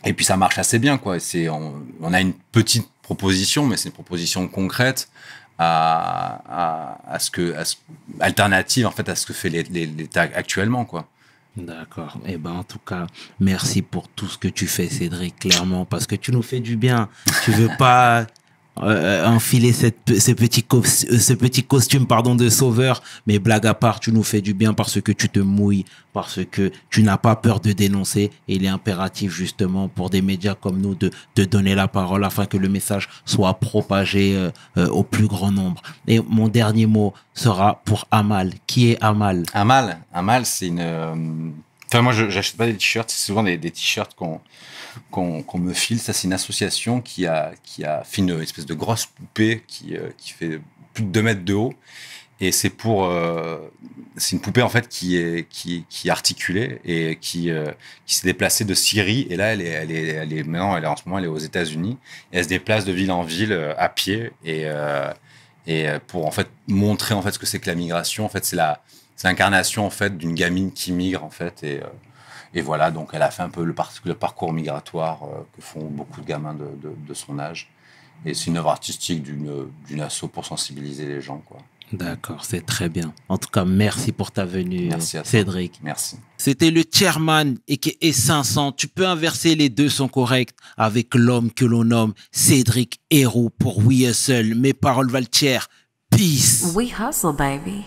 Et puis ça marche assez bien quoi. On a une petite proposition, mais c'est une proposition concrète. Alternative en fait à ce que fait l'État actuellement quoi. D'accord. Eh ben en tout cas, merci pour tout ce que tu fais, Cédric, clairement, parce que tu nous fais du bien. Tu veux pas enfiler ce petit costume de sauveur, mais blague à part, tu nous fais du bien parce que tu te mouilles, parce que tu n'as pas peur de dénoncer, et il est impératif justement pour des médias comme nous de donner la parole afin que le message soit propagé au plus grand nombre. Et mon dernier mot sera pour Amal. Qui est Amal? Amal, c'est une... Enfin, moi, je n'achète pas des t-shirts, c'est souvent des t-shirts qu'on me file. Ça, c'est une association qui a fait une espèce de grosse poupée qui fait plus de 2 mètres de haut. Et c'est une poupée, en fait, qui est articulée et qui s'est déplacée de Syrie. Et là, elle est en ce moment, elle est aux États-Unis. Et elle se déplace de ville en ville à pied. Et pour, en fait, montrer, en fait, ce que c'est que la migration. En fait, c'est l'incarnation en fait d'une gamine qui migre en fait et voilà, donc elle a fait un peu le parcours migratoire que font beaucoup de gamins de son âge, et c'est une œuvre artistique d'une asso pour sensibiliser les gens quoi. D'accord, c'est très bien. En tout cas, merci pour ta venue, Cédric. Merci. C'était le chairman et 500. Tu peux inverser, les deux sont corrects, avec l'homme que l'on nomme Cédric Héroux pour We Hustle. Mes paroles valent cher. Peace. We hustle, baby.